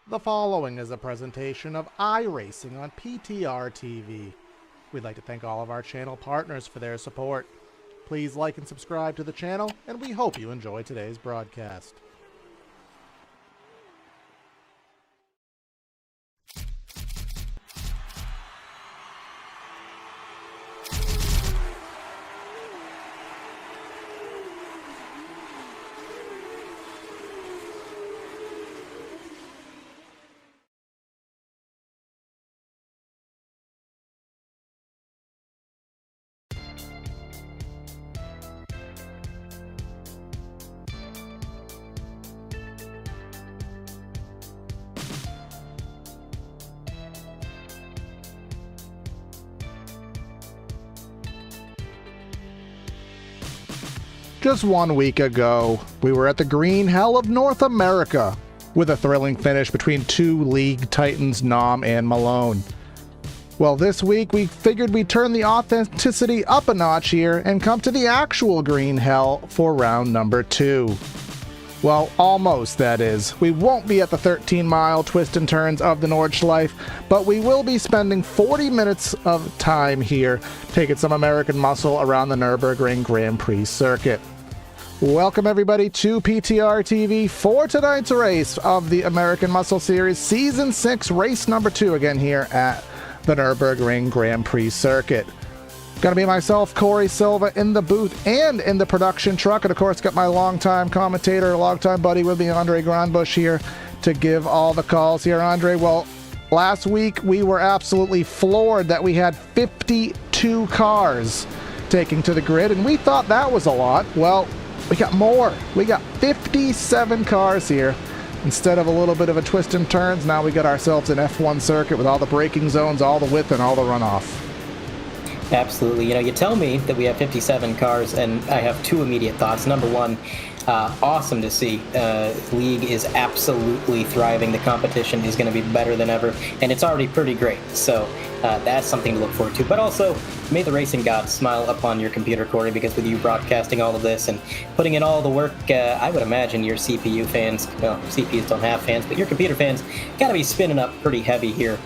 The following is a presentation of iRacing on PTR TV. We'd like to thank all of our channel partners for their support. Please like and subscribe to the channel, and we hope you enjoy today's broadcast. Just 1 week ago, we were at the green hell of North America with a thrilling finish between two league titans, Nom and Malone. Well, this week we figured we'd turn the authenticity up a notch here and come to the actual green hell for round number 2. Well, almost, that is. We won't be at the 13-mile twists and turns of the Nordschleife, but we will be spending 40 minutes of time here taking some American muscle around the Nürburgring Grand Prix circuit. Welcome everybody to PTR TV for tonight's race of the American Muscle Series Season 6, race number 2, again here at the Nürburgring Grand Prix circuit. Gonna be myself, Corey Silva, in the booth and in the production truck, and of course got my longtime commentator, longtime buddy with me, Andre Grandbush, here to give all the calls here. Andre, well, last week we were absolutely floored that we had 52 cars taking to the grid, and we thought that was a lot. Well, we got more. We got 57 cars here. Instead of a little bit of a twist and turns, now we got ourselves an F1 circuit with all the braking zones, all the width, and all the runoff. Absolutely. You know, you tell me that we have 57 cars, and I have two immediate thoughts. Number one, awesome to see. League is absolutely thriving. The competition is going to be better than ever, and it's already pretty great. So that's something to look forward to. But also, may the racing gods smile upon your computer, Corey, because with you broadcasting all of this and putting in all the work, I would imagine your CPU fans, well, CPUs don't have fans, but your computer fans got to be spinning up pretty heavy here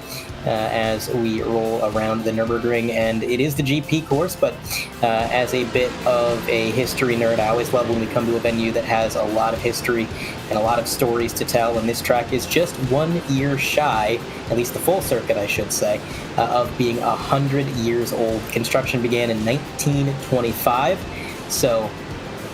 as we roll around the Nürburgring. And it is the GP course, but as a bit of a history nerd, I always love when we come to a venue that has a lot of history and a lot of stories to tell, and this track is just 1 year shy, at least the full circuit I should say, of being 100 years old. Construction began in 1925, so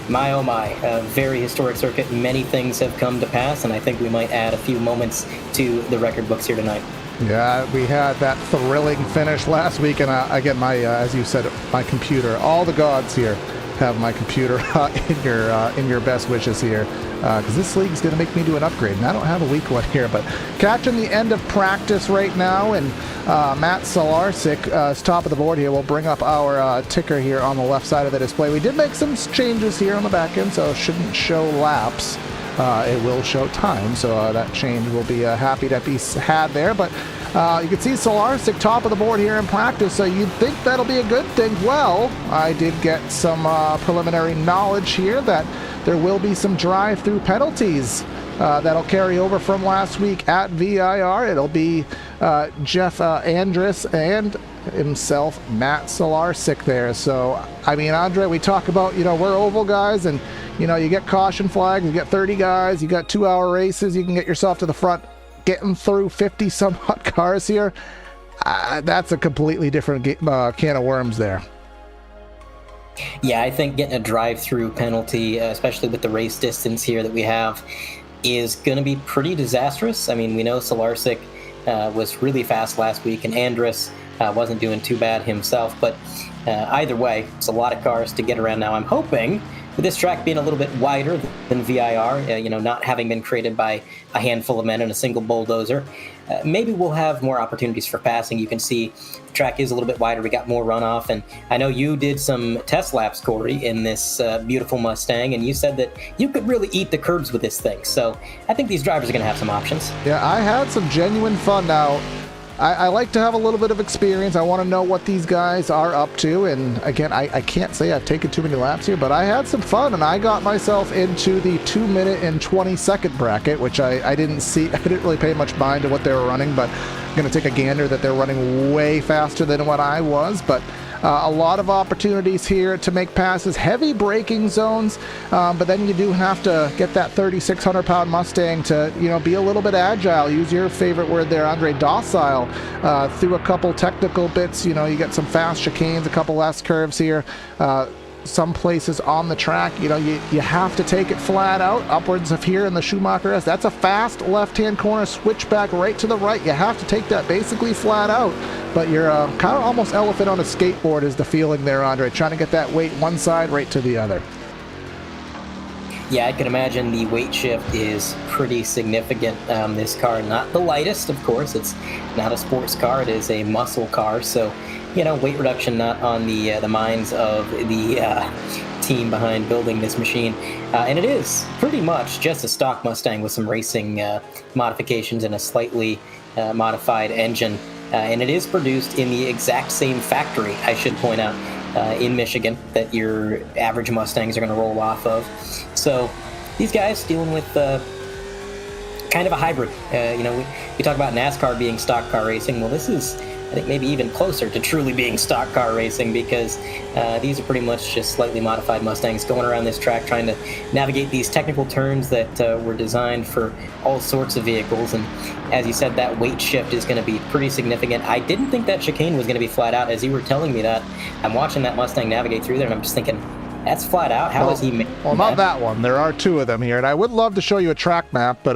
my oh my, a very historic circuit. Many things have come to pass, and I think we might add a few moments to the record books here tonight. Yeah, we had that thrilling finish last week, and again, my as you said, my computer, all the gods here have my computer in your best wishes here, because this league is going to make me do an upgrade, and I don't have a weak one here. But catching the end of practice right now, and Matt Solarczyk is top of the board here. We'll bring up our ticker here on the left side of the display. We did make some changes here on the back end, so it shouldn't show laps. It will show time, so that change will be happy to be had there. But you can see Solarczyk top of the board here in practice, so you'd think that'll be a good thing. Well, I did get some preliminary knowledge here that there will be some drive-through penalties that'll carry over from last week at VIR. It'll be Jeff Andrus and himself, Matt Solarczyk there. So, I mean, Andre, we talk about, you know, we're oval guys, and you know, you get caution flags, you get 30 guys, you got 2-hour races, you can get yourself to the front. Getting through 50 some hot cars here, that's a completely different can of worms there. Yeah, I think getting a drive-through penalty, especially with the race distance here that we have, is going to be pretty disastrous. I mean, we know Solarczyk was really fast last week, and Andrus wasn't doing too bad himself, but either way, it's a lot of cars to get around now. I'm hoping, with this track being a little bit wider than VIR, you know, not having been created by a handful of men and a single bulldozer, maybe we'll have more opportunities for passing. You can see the track is a little bit wider. We got more runoff, and I know you did some test laps, Corey, in this beautiful Mustang, and you said that you could really eat the curbs with this thing. So I think these drivers are going to have some options. Yeah, I had some genuine fun. Now, I like to have a little bit of experience. I want to know what these guys are up to. And again, I can't say I've taken too many laps here, but I had some fun, and I got myself into the 2 minute and 20-second bracket, which I didn't see. I didn't really pay much mind to what they were running, but I'm going to take a gander that they're running way faster than what I was. But a lot of opportunities here to make passes, heavy braking zones, but then you do have to get that 3,600-pound Mustang to, be a little bit agile. Use your favorite word there, Andre, docile, through a couple technical bits. You get some fast chicanes, a couple S curves here. Some places on the track, you have to take it flat out, upwards of here in the Schumacher S. That's a fast left-hand corner, switch back right to the right. You have to take that basically flat out, but you're kind of almost elephant on a skateboard is the feeling there, Andre, trying to get that weight one side right to the other. Yeah, I can imagine the weight shift is pretty significant. This car, not the lightest, of course. It's not a sports car. It is a muscle car. So, weight reduction not on the minds of the team behind building this machine. And it is pretty much just a stock Mustang with some racing modifications and a slightly modified engine. And it is produced in the exact same factory, I should point out, in Michigan, that your average Mustangs are going to roll off of. So these guys dealing with kind of a hybrid. We talk about NASCAR being stock car racing. Well, this is, I think, maybe even closer to truly being stock car racing, because these are pretty much just slightly modified Mustangs going around this track trying to navigate these technical turns that were designed for all sorts of vehicles. And as you said, that weight shift is going to be pretty significant. I didn't think that chicane was going to be flat out. As you were telling me that, I'm watching that Mustang navigate through there, and I'm just thinking, that's flat out. How is he making Well, not that one. There are two of them here, and I would love to show you a track map, but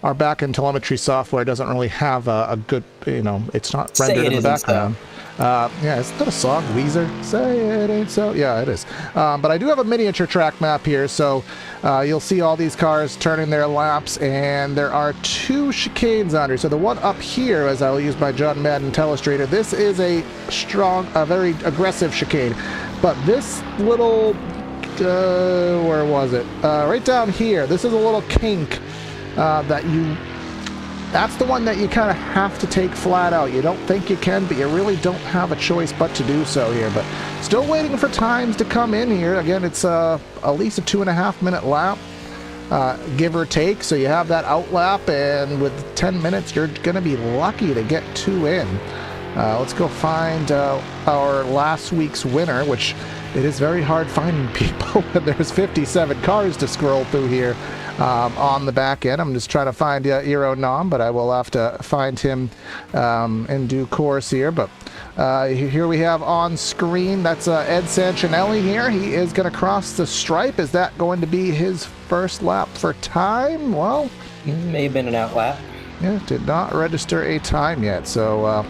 our back-end telemetry software doesn't really have a good, it's not rendered in the background. Yeah, is that a song? Weezer? Say it ain't so. Yeah, it is. But I do have a miniature track map here, so you'll see all these cars turning their laps, and there are two chicanes under. So the one up here, as I'll use my John Madden Telestrator, this is a very aggressive chicane. But this little, where was it? Right down here. This is a little kink. That's the one that you kind of have to take flat out. You don't think you can, but you really don't have a choice but to do so here. But still waiting for times to come in here. Again, it's at least a 2.5 minute lap, give or take. So you have that out lap, and with 10 minutes, you're going to be lucky to get two in. Let's go find our last week's winner, which it is very hard finding people when there's 57 cars to scroll through here. On the back end, I'm just trying to find Eero Nam, but I will have to find him in due course here. But here we have on screen, that's Ed Sanchinelli here. He is going to cross the stripe. Is that going to be his first lap for time? Well, may have been an out lap. Yeah, did not register a time yet. So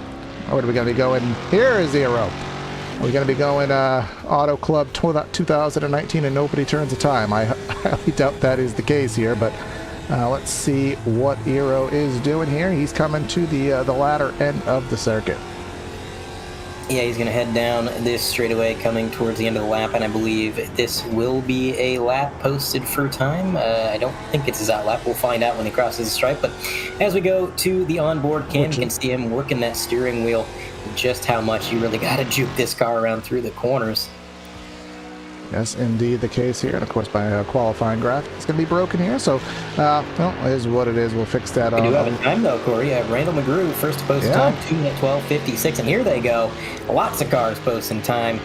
what are we going to be going? Here is Eero. We're going to be going Auto Club 2019 and nobody turns a time. I highly doubt that is the case here, but let's see what Eero is doing here. He's coming to the latter end of the circuit. Yeah, he's going to head down this straightaway coming towards the end of the lap, and I believe this will be a lap posted for time. I don't think it's his out lap. We'll find out when he crosses the stripe, but as we go to the onboard cam, you can see him working that steering wheel, just how much you really got to juke this car around through the corners. Yes, indeed the case here. And of course, my qualifying graphic is going to be broken here. So, well, it is what it is. We'll fix that up. We do have a time, though, Corey. Randall McGrew, first to post time, 2:12:56. And here they go. Lots of cars posting time.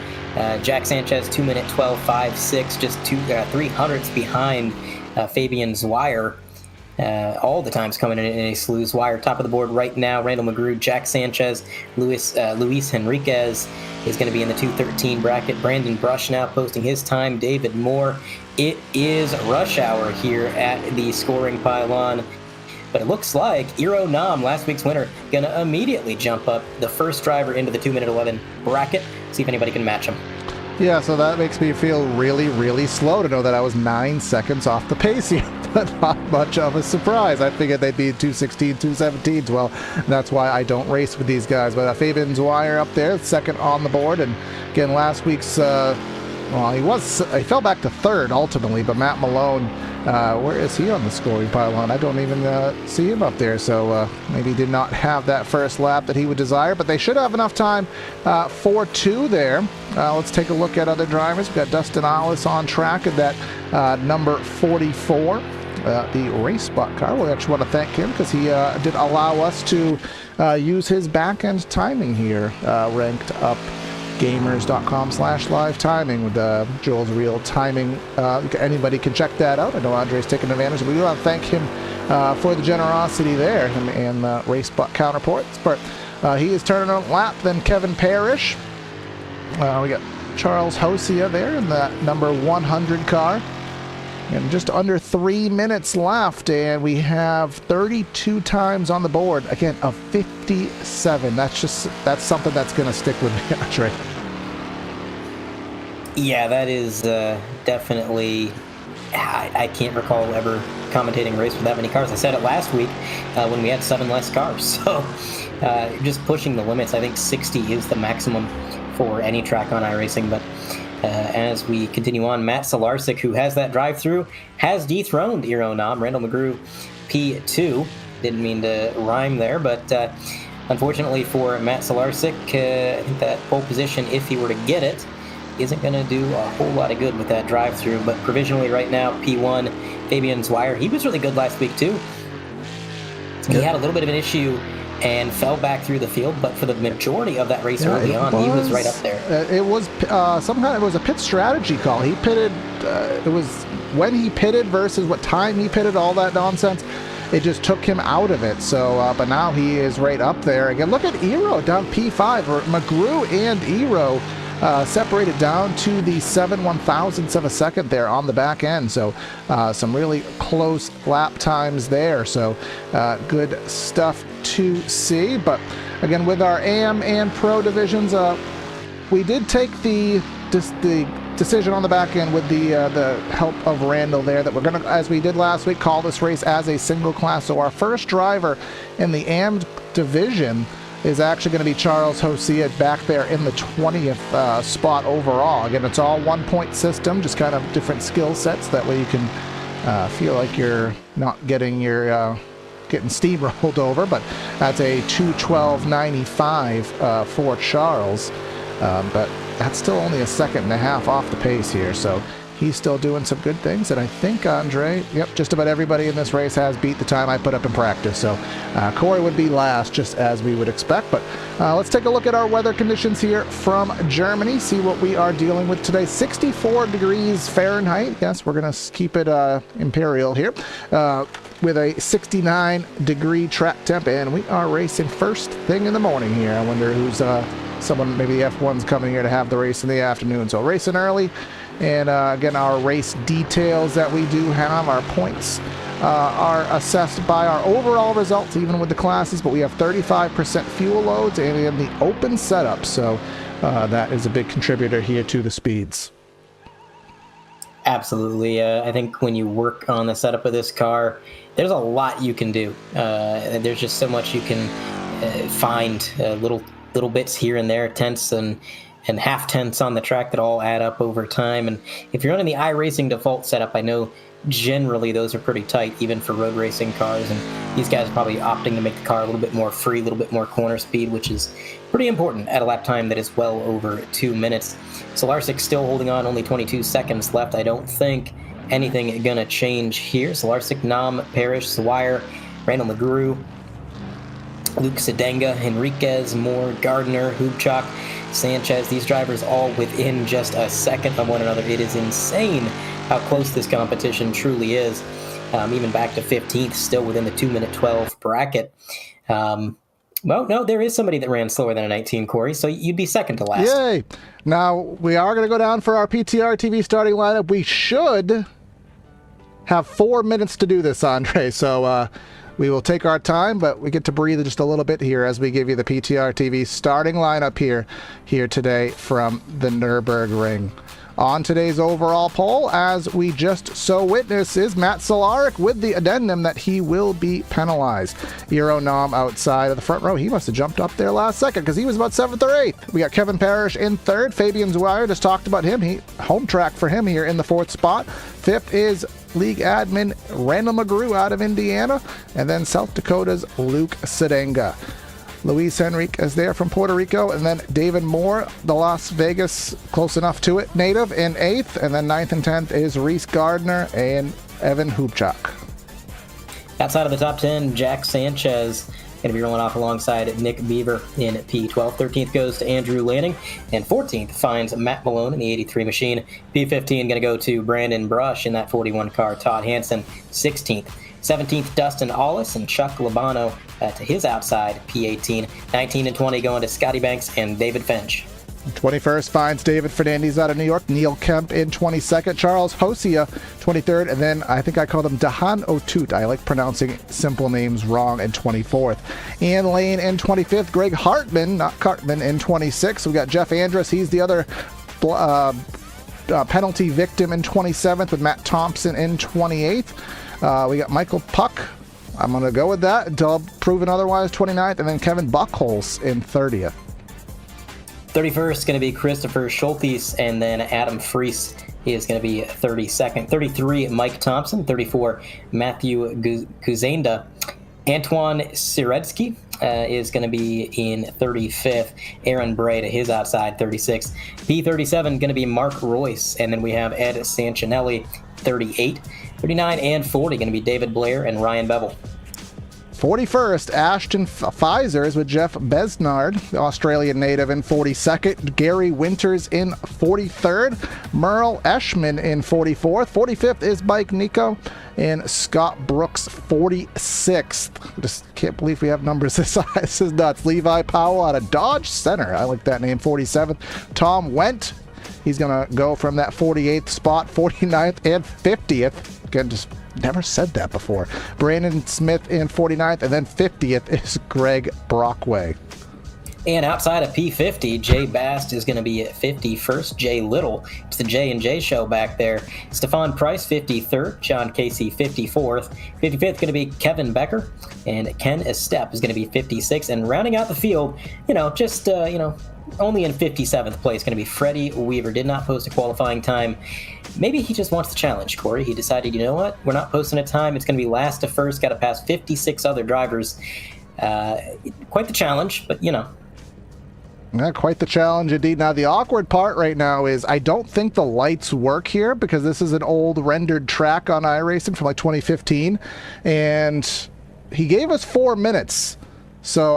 Jack Sanchez, 2:12:56, just 300ths behind Fabian Zweier. All the times coming in a slew. Zweier top of the board right now. Randall McGrew, Jack Sanchez, Luis Henriquez is going to be in the 2:13 bracket. Brandon Brush now posting his time. David Moore. It is rush hour here at the scoring pylon. But it looks like Eero Nam, last week's winner, going to immediately jump up the first driver into the 2:11 bracket. See if anybody can match him. Yeah, so that makes me feel really, really slow to know that I was 9 seconds off the pace here. But not much of a surprise. I figured they'd be 2:16, 2:17. Well, that's why I don't race with these guys. But Fabian Zweier up there, second on the board. And again, last week's, he fell back to third ultimately, but Matt Malone Where is he on the scoring pylon? I don't even see him up there, so maybe he did not have that first lap that he would desire, but they should have enough time for 2 there. Let's take a look at other drivers. We've got Dustin Allis on track at that number 44. The race spot car. We actually want to thank him because he did allow us to use his back-end timing here, ranked up gamers.com/live timing with Joel's real timing. Anybody can check that out. I know Andre's taking advantage, but we want to thank him for the generosity there and race spot counterports. But he is turning on lap, then Kevin Parrish. We got Charles Hosia there in the number 100 car. And just under 3 minutes left, and we have 32 times on the board. Again, a 57. That's something that's going to stick with me, Andre. Yeah, that is definitely. I can't recall ever commentating a race with that many cars. I said it last week when we had 7 less cars. So just pushing the limits. I think 60 is the maximum for any track on iRacing, but. As we continue on, Matt Solarczyk, who has that drive-through, has dethroned Eero Nom. Randall McGrew, P2. Didn't mean to rhyme there, but unfortunately for Matt Solarczyk, I think that pole position, if he were to get it, isn't going to do a whole lot of good with that drive-through. But provisionally right now, P1, Fabian Zweier. He was really good last week, too. He had a little bit of an issue and fell back through the field, but for the majority of that race early on, he was right up there. It was it was a pit strategy call. He pitted, it was when he pitted versus what time he pitted, all that nonsense. It just took him out of it. So, but now he is right up there. Again, look at Eero down P5, or McGrew and Eero separated down to the 7/1000ths of a second there on the back end. So some really close lap times there. So good stuff to see. But again, with our AM and Pro divisions, we did take the decision on the back end with the help of Randall there that we're going to, as we did last week, call this race as a single class. So our first driver in the AM division is actually going to be Charles Hosia back there in the 20th spot overall. Again, it's all 1-point system, just kind of different skill sets. That way you can feel like you're not getting your getting steamrolled over. But that's a 2:12.95 for Charles. But that's still only a second and a half off the pace here. So he's still doing some good things, and I think Andre, just about everybody in this race has beat the time I put up in practice. So Corey would be last, just as we would expect. But let's take a look at our weather conditions here from Germany, see what we are dealing with today. 64 degrees Fahrenheit. Yes, we're going to keep it imperial here, with a 69-degree track temp, and we are racing first thing in the morning here. I wonder who's someone, maybe the F1's coming here to have the race in the afternoon. So racing early. And again, our race details that we do have, our points are assessed by our overall results, even with the classes, but we have 35% fuel loads and in the open setup. So that is a big contributor here to the speeds. Absolutely. I think when you work on the setup of this car, there's a lot you can do. There's just so much you can find, little bits here and there, tenths and half-tenths on the track that all add up over time. And if you're running the iRacing default setup, I know generally those are pretty tight, even for road racing cars. And these guys are probably opting to make the car a little bit more free, a little bit more corner speed, which is pretty important at a lap time that is well over 2 minutes. Solarczyk still holding on, only 22 seconds left. I don't think anything is going to change here. Solarczyk, Nom, Parrish, Zweier, Randall McGrew, Luke Sedenga, Henriquez, Moore, Gardner, Hubchak, Sanchez, these drivers all within just a second of one another. It is insane how close this competition truly is. Even back to 15th, still within the 2-minute 12 bracket. Well, no, there is somebody that ran slower than a 19, Corey, so you'd be second to last. Yay! Now, we are going to go down for our PTR TV starting lineup. We should have 4 minutes to do this, Andre, so we will take our time, but we get to breathe just a little bit here as we give you the PTR TV starting lineup here today from the Nürburgring. On today's overall poll, as we just so witnessed, is Matt Solarczyk with the addendum that he will be penalized. Eero Nom outside of the front row. He must have jumped up there last second because he was about 7th or 8th. We got Kevin Parrish in 3rd. Fabian Zweier, just talked about him. Home track for him here in the 4th spot. 5th is League admin Randall McGrew out of Indiana, and then South Dakota's Luke Sedenga. Luis Henriquez there from Puerto Rico, and then David Moore, the Las Vegas, close enough to it, native in 8th, and then 9th and 10th is Reese Gardner and Evan Hubchak. Outside of the top 10, Jack Sanchez going to be rolling off alongside Nick Beaver in P12. 13th goes to Andrew Lanning, and 14th finds Matt Malone in the 83 machine. P15 going to go to Brandon Brush in that 41 car. Todd Hansen, 16th. 17th, Dustin Allis and Chuck Labano to his outside, P18. 19 and 20 going to Scotty Banks and David Finch. 21st finds David Fernandez out of New York. Neil Kemp in 22nd. Charles Hosia, 23rd. And then I think I called him Dahan Otut. I like pronouncing simple names wrong, in 24th. Ian Lane in 25th. Greg Hartman, not Cartman, in 26th. We got Jeff Andrus. He's the other penalty victim in 27th, with Matt Thompson in 28th. We got Michael Puck. I'm going to go with that until proven otherwise, 29th. And then Kevin Buckholz in 30th. 31st going to be Christopher Schultes, and then Adam Freese is going to be 32nd. 33, Mike Thompson. 34, Matthew Guzenda. Antoine Siretsky is going to be in 35th. Aaron Bray to his outside, 36th. P37 going to be Mark Royce, and then we have Ed Sanchinelli, 38. 39 and 40 going to be David Blair and Ryan Bevel. 41st, Ashton Pfizer is with Jeff Besnard, the Australian native, in 42nd. Gary Winters in 43rd. Merle Eschman in 44th. 45th is Mike Nico, and Scott Brooks, 46th. Just can't believe we have numbers this size. This is nuts. Levi Powell out of Dodge Center. I like that name, 47th. Tom Wendt, he's going to go from that 48th spot, 49th and 50th. Again, just never said that before. Brandon Smith in 49th, and then 50th is Greg Brockway. And outside of P50, Jay Bast is going to be at 51st. Jay Little, it's the J&J show back there. Stefan Price, 53rd. John Casey, 54th. 55th going to be Kevin Becker. And Ken Estep is going to be 56th. And rounding out the field, only in 57th place going to be Freddie Weaver. Did not post a qualifying time. Maybe he just wants the challenge, Corey. He decided, you know what? We're not posting a time. It's going to be last to first. Got to pass 56 other drivers. Quite the challenge, but Yeah, quite the challenge indeed. Now, the awkward part right now is I don't think the lights work here, because this is an old rendered track on iRacing from like 2015. And he gave us 4 minutes. So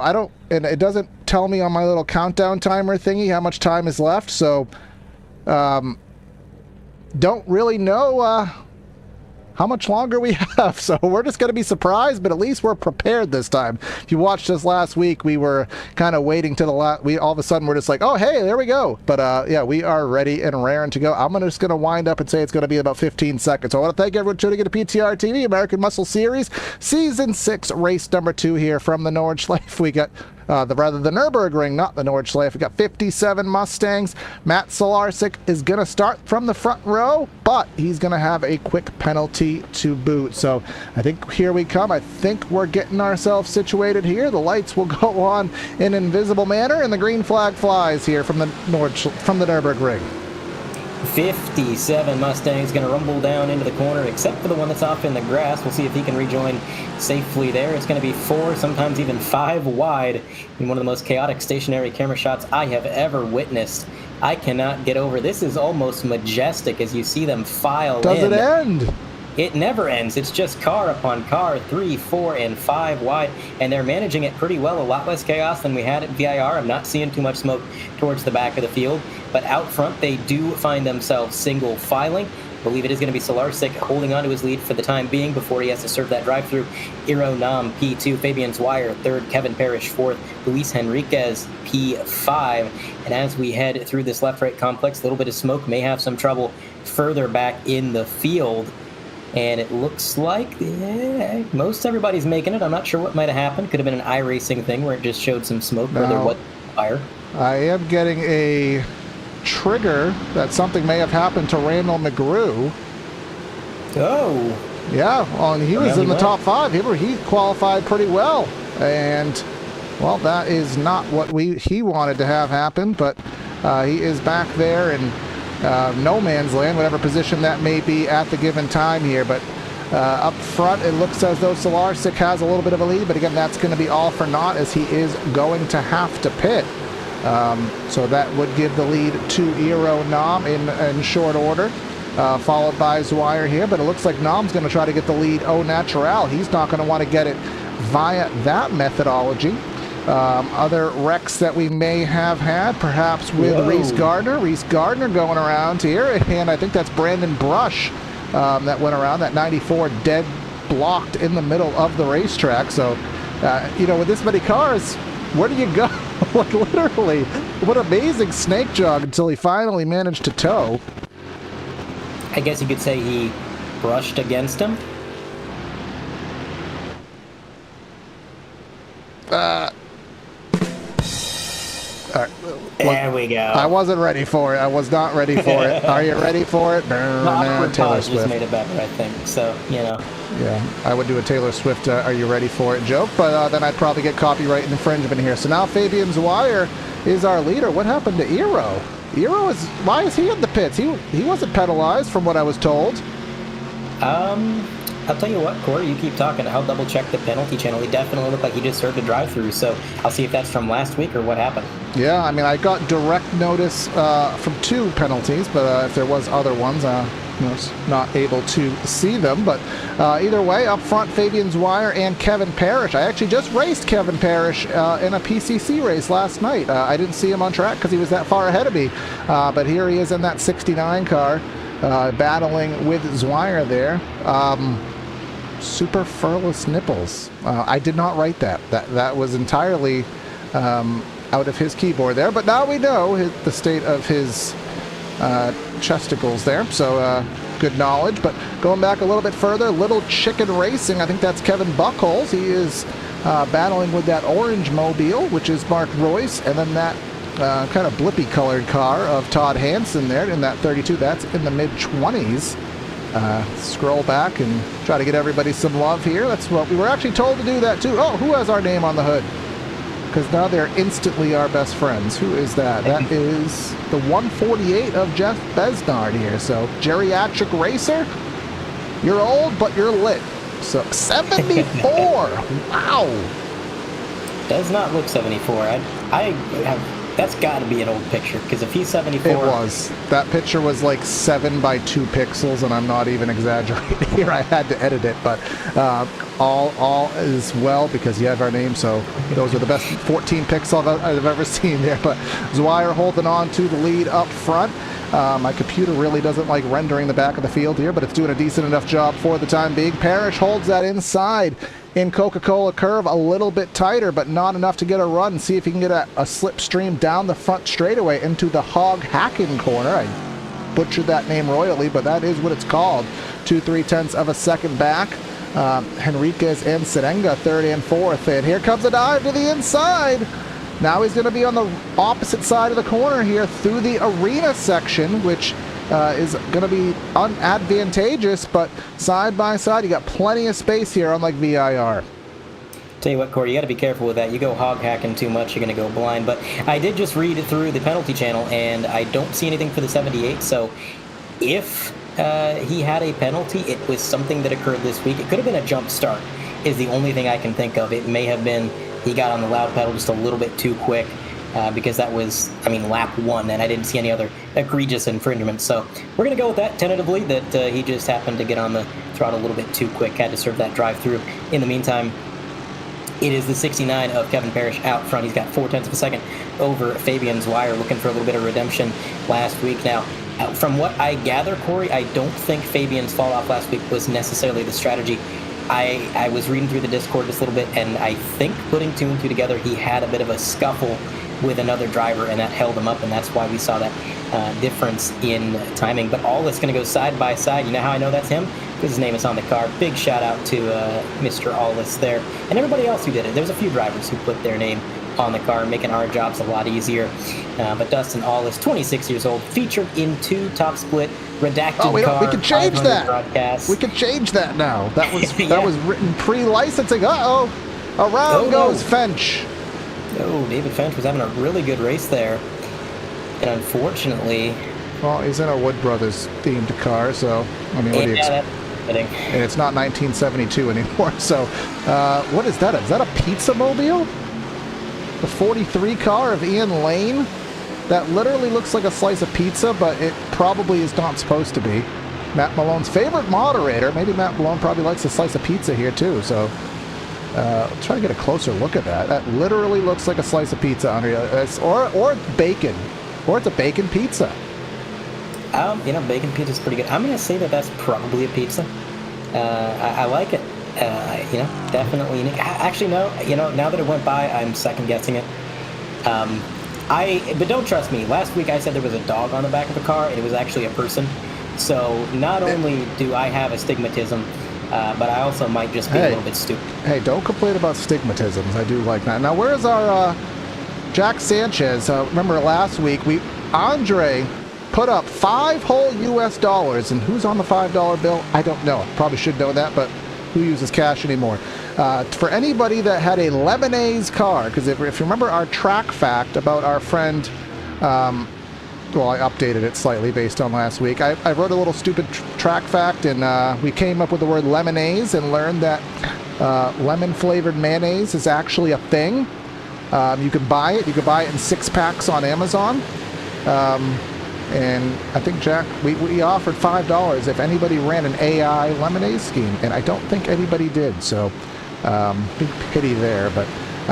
and it doesn't tell me on my little countdown timer thingy how much time is left. So, don't really know how much longer we have, so we're just going to be surprised, but at least we're prepared this time. If you watched us last week, we were kind of waiting to the last. All of a sudden we're just like, oh hey, there we go. But yeah, we are ready and raring to go. I'm just going to wind up and say it's going to be about 15 seconds. So I want to thank everyone tuning in to PTR TV, American Muscle Series, Season 6, race number 2 here from the Nordschleife. We got the Nürburgring, not the Nordschleife. We got 57 Mustangs. Matt Solarczyk is going to start from the front row, but he's going to have a quick penalty to boot. So I think here we come. I think we're getting ourselves situated here. The lights will go on in an invisible manner, and the green flag flies here from the Nürburgring. 57 Mustangs going to rumble down into the corner, except for the one that's off in the grass. We'll see if he can rejoin safely there. It's going to be 4, sometimes even 5 wide in one of the most chaotic stationary camera shots I have ever witnessed. I cannot get over. This is almost majestic as you see them file in. Does it end? It never ends. It's just car upon car, 3, 4, and 5 wide, and they're managing it pretty well. A lot less chaos than we had at VIR. I'm not seeing too much smoke towards the back of the field, but out front they do find themselves single filing. I believe it is going to be Solarczyk holding on to his lead for the time being before he has to serve that drive-through. Iro Nam, P2, Fabian Zweier, 3rd, Kevin Parrish, 4th, Luis Henriquez, P5. And as we head through this left-right complex, a little bit of smoke may have some trouble further back in the field. And it looks like most everybody's making it. I'm not sure what might have happened. Could have been an iRacing thing where it just showed some smoke where there was fire. I am getting a trigger that something may have happened to Randall McGrew. Oh. Yeah, well, he was in the top 5. He qualified pretty well. And, well, that is not what he wanted to have happen. But he is back there, and no man's land, whatever position that may be at the given time here. But up front, it looks as though Solarsic has a little bit of a lead, but again, that's going to be all for naught as he is going to have to pit. So that would give the lead to Eero Nom in short order, followed by Zweier here. But it looks like Nom's going to try to get the lead au naturel. He's not going to want to get it via that methodology. Other wrecks that we may have had, perhaps with Reese Gardner. Reese Gardner going around here, and I think that's Brandon Brush that went around. That 94 dead blocked in the middle of the racetrack. So, you know, with this many cars, where do you go? Like, literally, what amazing snake jog until he finally managed to tow. I guess you could say he brushed against him. All right. There we go. I wasn't ready for it. I was not ready for it. Are you ready for it? Taylor Swift just made it better, I think. So, you know. Yeah, I would do a Taylor Swift are you ready for it joke, but then I'd probably get copyright infringement here. So now Fabian Zweier is our leader. What happened to Eero? Why is he in the pits? He wasn't penalized from what I was told. I'll tell you what, Corey, you keep talking. I'll double check the penalty channel. He definitely looked like he just served a drive-through, so I'll see if that's from last week or what happened. Yeah, I mean, I got direct notice from 2 penalties, but if there was other ones, I was not able to see them. But either way, up front, Fabian Zweier and Kevin Parrish. I actually just raced Kevin Parrish in a PCC race last night. I didn't see him on track because he was that far ahead of me, but here he is in that 69 car, battling with Zweier there. Super furless nipples. I did not write that. That was entirely out of his keyboard there. But now we know the state of his chesticles there. So good knowledge. But going back a little bit further, Little Chicken Racing. I think that's Kevin Buckholz. He is battling with that orange mobile, which is Mark Royce, and then that kind of blippy colored car of Todd Hansen there in that 32. That's in the mid-20s. Scroll back and try to get everybody some love here. That's what we were actually told to do that too. Oh, who has our name on the hood? Because now they're instantly our best friends. Who is that? That is the 148 of Jeff Besnard here. So, geriatric racer, you're old, but you're lit. So, 74. Wow. Does not look 74. I have. That's got to be an old picture, because if he's 74... It was. That picture was like 7 by 2 pixels, and I'm not even exaggerating here. I had to edit it, but all is well, because you have our name, so those are the best 14 pixels I've ever seen there. But Zweier holding on to the lead up front. My computer really doesn't like rendering the back of the field here, but it's doing a decent enough job for the time being. Parrish holds that inside in Coca-Cola curve, a little bit tighter, but not enough to get a run. See if he can get a slipstream down the front straightaway into the Hog Hacking corner. I butchered that name royally, but that is what it's called. 2/3 of a second back. Henriquez and Serenga, 3rd and 4th. And here comes a dive to the inside. Now he's going to be on the opposite side of the corner here through the arena section, which is going to be unadvantageous, but side by side, you got plenty of space here, unlike VIR. Tell you what, Corey, you got to be careful with that. You go hog hacking too much, you're going to go blind. But I did just read it through the penalty channel, and I don't see anything for the 78. So if he had a penalty, it was something that occurred this week. It could have been a jump start, is the only thing I can think of. It may have been he got on the loud pedal just a little bit too quick. Because that was, lap 1, and I didn't see any other egregious infringements. So we're going to go with that tentatively, that he just happened to get on the throttle a little bit too quick, had to serve that drive-through. In the meantime, it is the 69 of Kevin Parrish out front. He's got 0.4 of a second over Fabian Zweier, looking for a little bit of redemption last week. Now, from what I gather, Corey, I don't think Fabian's fall-off last week was necessarily the strategy. I was reading through the Discord just a little bit, and I think putting 2 and 2 together, he had a bit of a scuffle with another driver, and that held him up, and that's why we saw that difference in timing. But all is going to go side by side. You know how I know that's him? Because his name is on the car. Big shout out to Mr. Allis there, and everybody else who did it. There's a few drivers who put their name on the car, making our jobs a lot easier. But Dustin Allis, 26 years old, featured in 2 top split redacted car. We can change that. Broadcasts. We can change that now. That was that was written pre-licensing. Around goes Fench. Oh, David Fench was having a really good race there. And unfortunately, Well, he's in a Wood Brothers themed car, so I mean, what do you expect? And it's not 1972 anymore. So, what is that? Is that a pizza mobile? The 43 car of Ian Lane? That literally looks like a slice of pizza, but it probably is not supposed to be. Matt Malone's favorite moderator. Maybe Matt Malone probably likes a slice of pizza here too. So, try to get a closer look at that. That literally looks like a slice of pizza under here, or bacon, or it's a bacon pizza. You know, bacon pizza is pretty good. I'm gonna say that that's probably a pizza. I like it. You know, definitely unique. Actually, no. You know, now that it went by, I'm second guessing it. But don't trust me. Last week I said there was a dog on the back of the car, and it was actually a person. So not only do I have astigmatism, but I also might just be a little bit stupid. Hey, don't complain about stigmatisms. I do like that. Now, where's our Jack Sanchez? Remember last week, Andre put up 5 whole US dollars, and who's on the $5 bill? I don't know. Probably should know that, but who uses cash anymore? For anybody that had a Lemonade car, because if you remember our track fact about our friend, well, I updated it slightly based on last week. I wrote a little stupid track fact, and we came up with the word lemonade and learned that lemon-flavored mayonnaise is actually a thing. You can buy it. You can buy it in 6-packs on Amazon. And I think, Jack, we offered $5 if anybody ran an AI lemonade scheme, and I don't think anybody did, so big pity there. But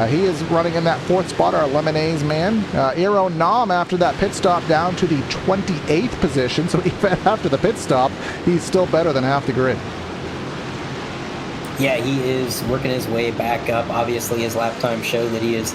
he is running in that 4th spot, our lemonades man. Aero Nam, after that pit stop, down to the 28th position, so even after the pit stop, he's still better than half the grid. Yeah, he is working his way back up. Obviously, his lap time showed that he is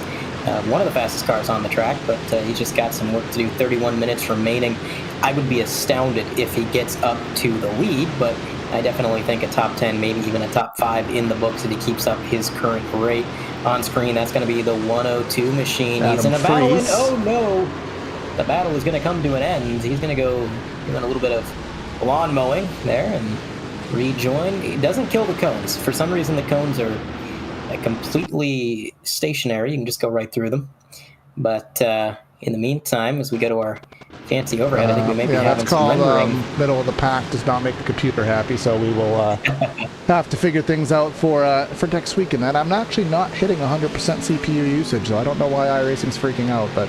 one of the fastest cars on the track, but he's just got some work to do. 31 minutes remaining. I would be astounded if he gets up to the lead, but I definitely think a top 10, maybe even a top 5 in the books if he keeps up his current rate. On screen, that's going to be the 102 machine. He's in a battle, and oh no, the battle is going to come to an end. He's going to go doing a little bit of lawn mowing there and rejoin. He doesn't kill the cones. For some reason, the cones are completely stationary. You can just go right through them. But in the meantime, as we go to our fancy overhead, I think we may be having some rendering. Middle of the pack does not make the computer happy, so we will have to figure things out for next week. And that I'm actually not hitting 100% CPU usage, so I don't know why iRacing's freaking out, but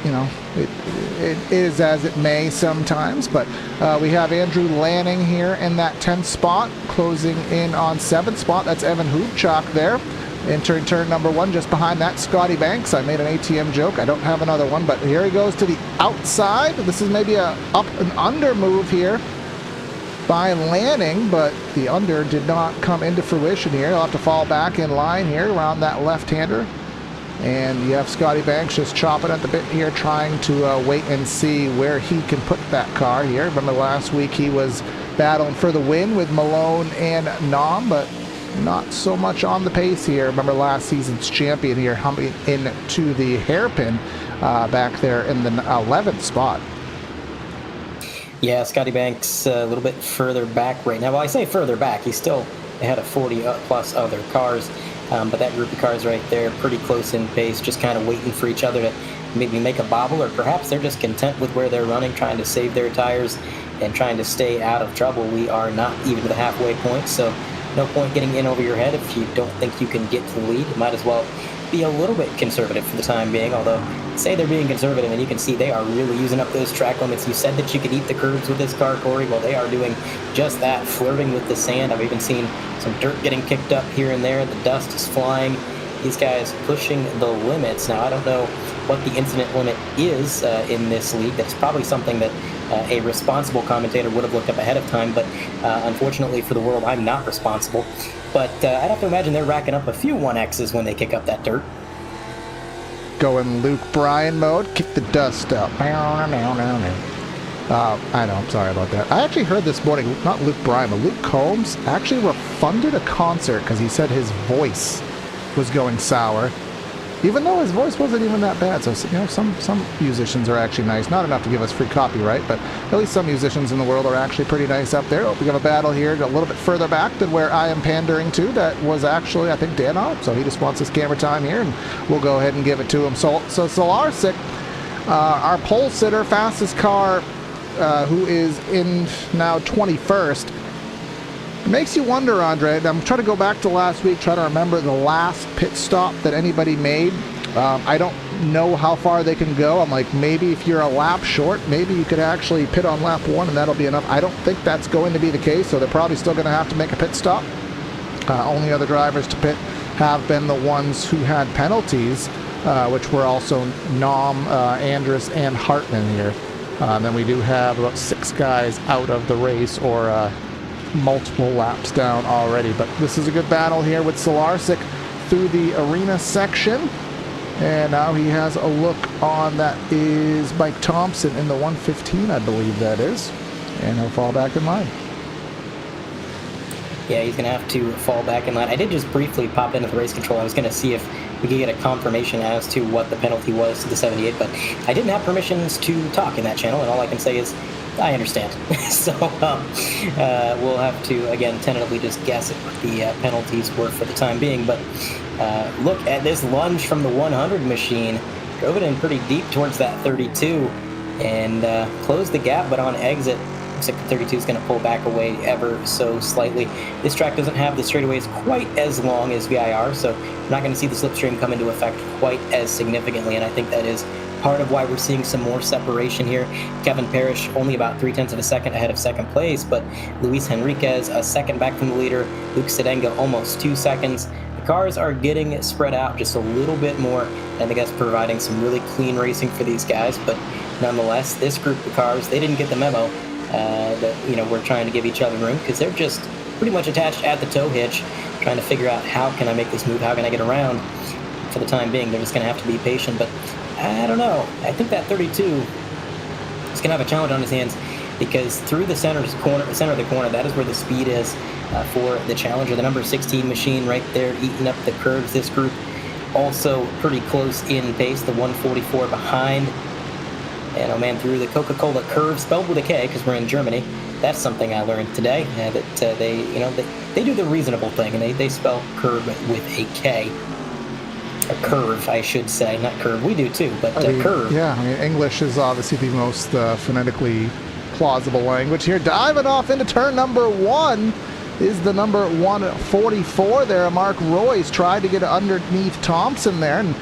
you know, it is as it may sometimes. But we have Andrew Lanning here in that 10th spot, closing in on 7th spot. That's Evan Hoopchak there. Entering turn number 1, just behind that, Scotty Banks. I made an ATM joke. I don't have another one, but here he goes to the outside. This is maybe a up and under move here by Lanning, but the under did not come into fruition here. He'll have to fall back in line here around that left-hander. And you have Scotty Banks just chopping at the bit here, trying to wait and see where he can put that car here. Remember last week he was battling for the win with Malone and Nam, but not so much on the pace here. Remember last season's champion here humping into the hairpin back there in the 11th spot. Yeah, Scotty Banks a little bit further back right now. Well, I say further back. He's still ahead of 40 plus other cars. But that group of cars right there, pretty close in pace, just kind of waiting for each other to maybe make a bobble, or perhaps they're just content with where they're running, trying to save their tires and trying to stay out of trouble. We are not even to the halfway point, so no point getting in over your head if you don't think you can get to the lead. You might as well be a little bit conservative for the time being, although say they're being conservative and you can see they are really using up those track limits. You said that you could eat the curves with this car, Corey. Well, they are doing just that, flirting with the sand. I've even seen some dirt getting kicked up here and there. The dust is flying. These guys pushing the limits. Now, I don't know what the incident limit is in this league. That's probably something that a responsible commentator would have looked up ahead of time, but unfortunately for the world, I'm not responsible. But I'd have to imagine they're racking up a few 1Xs when they kick up that dirt. Going Luke Bryan mode, kick the dust up. I know, I'm sorry about that. I actually heard this morning, not Luke Bryan, but Luke Combs actually refunded a concert because he said his voice was going sour, even though his voice wasn't even that bad. So, you know, some musicians are actually nice. Not enough to give us free copyright, but at least some musicians in the world are actually pretty nice up there. We have a battle here a little bit further back than where I am pandering to. That was actually, I think, Dan on. So he just wants his camera time here, and we'll go ahead and give it to him. So Solarsic Our pole sitter, fastest car, who is in now 21st. It makes you wonder, Andre. I'm trying to go back to last week, try to remember the last pit stop that anybody made. I don't know how far they can go. I'm like, maybe if you're a lap short, maybe you could actually pit on lap 1 and that'll be enough. I don't think that's going to be the case, so they're probably still going to have to make a pit stop. Only other drivers to pit have been the ones who had penalties, which were also Nom, Andrus, and Hartman here. Then we do have about 6 guys out of the race or multiple laps down already. But this is a good battle here with Solarsic through the arena section. And now he has a look on, that is Mike Thompson in the 115, I believe that is. And he'll fall back in line. Yeah, he's going to have to fall back in line. I did just briefly pop into the race control. I was going to see if we could get a confirmation as to what the penalty was to the 78, but I didn't have permissions to talk in that channel, and all I can say is I understand. So we'll have to, again, tentatively just guess at what the penalties were for the time being. But look at this lunge from the 100 machine. Drove it in pretty deep towards that 32 and closed the gap, but on exit, looks like the 32 is going to pull back away ever so slightly. This track doesn't have the straightaways quite as long as VIR, so you're not going to see the slipstream come into effect quite as significantly, and I think that is part of why we're seeing some more separation here. Kevin Parrish only about 0.3 of a second ahead of second place, but Luis Henriquez a second back from the leader, Luke Sedenga almost 2 seconds. The cars are getting spread out just a little bit more, and I think that's providing some really clean racing for these guys, but nonetheless, this group of cars, they didn't get the memo that we're trying to give each other room, because they're just pretty much attached at the tow hitch, trying to figure out how can I make this move, how can I get around. For the time being, they're just going to have to be patient, but I don't know. I think that 32 is going to have a challenge on his hands, because through the center of the corner, that is where the speed is for the Challenger. The number 16 machine right there eating up the curves. This group also pretty close in pace, the 144 behind. And oh man, through the Coca-Cola curve, spelled with a K because we're in Germany. That's something I learned today, that they do the reasonable thing, and they spell curve with a K. A curve, I should say, not curve. We do too, but curve. Yeah, English is obviously the most phonetically plausible language here. Diving off into turn number 1 is the number 144 there. Mark Royce tried to get underneath Thompson there and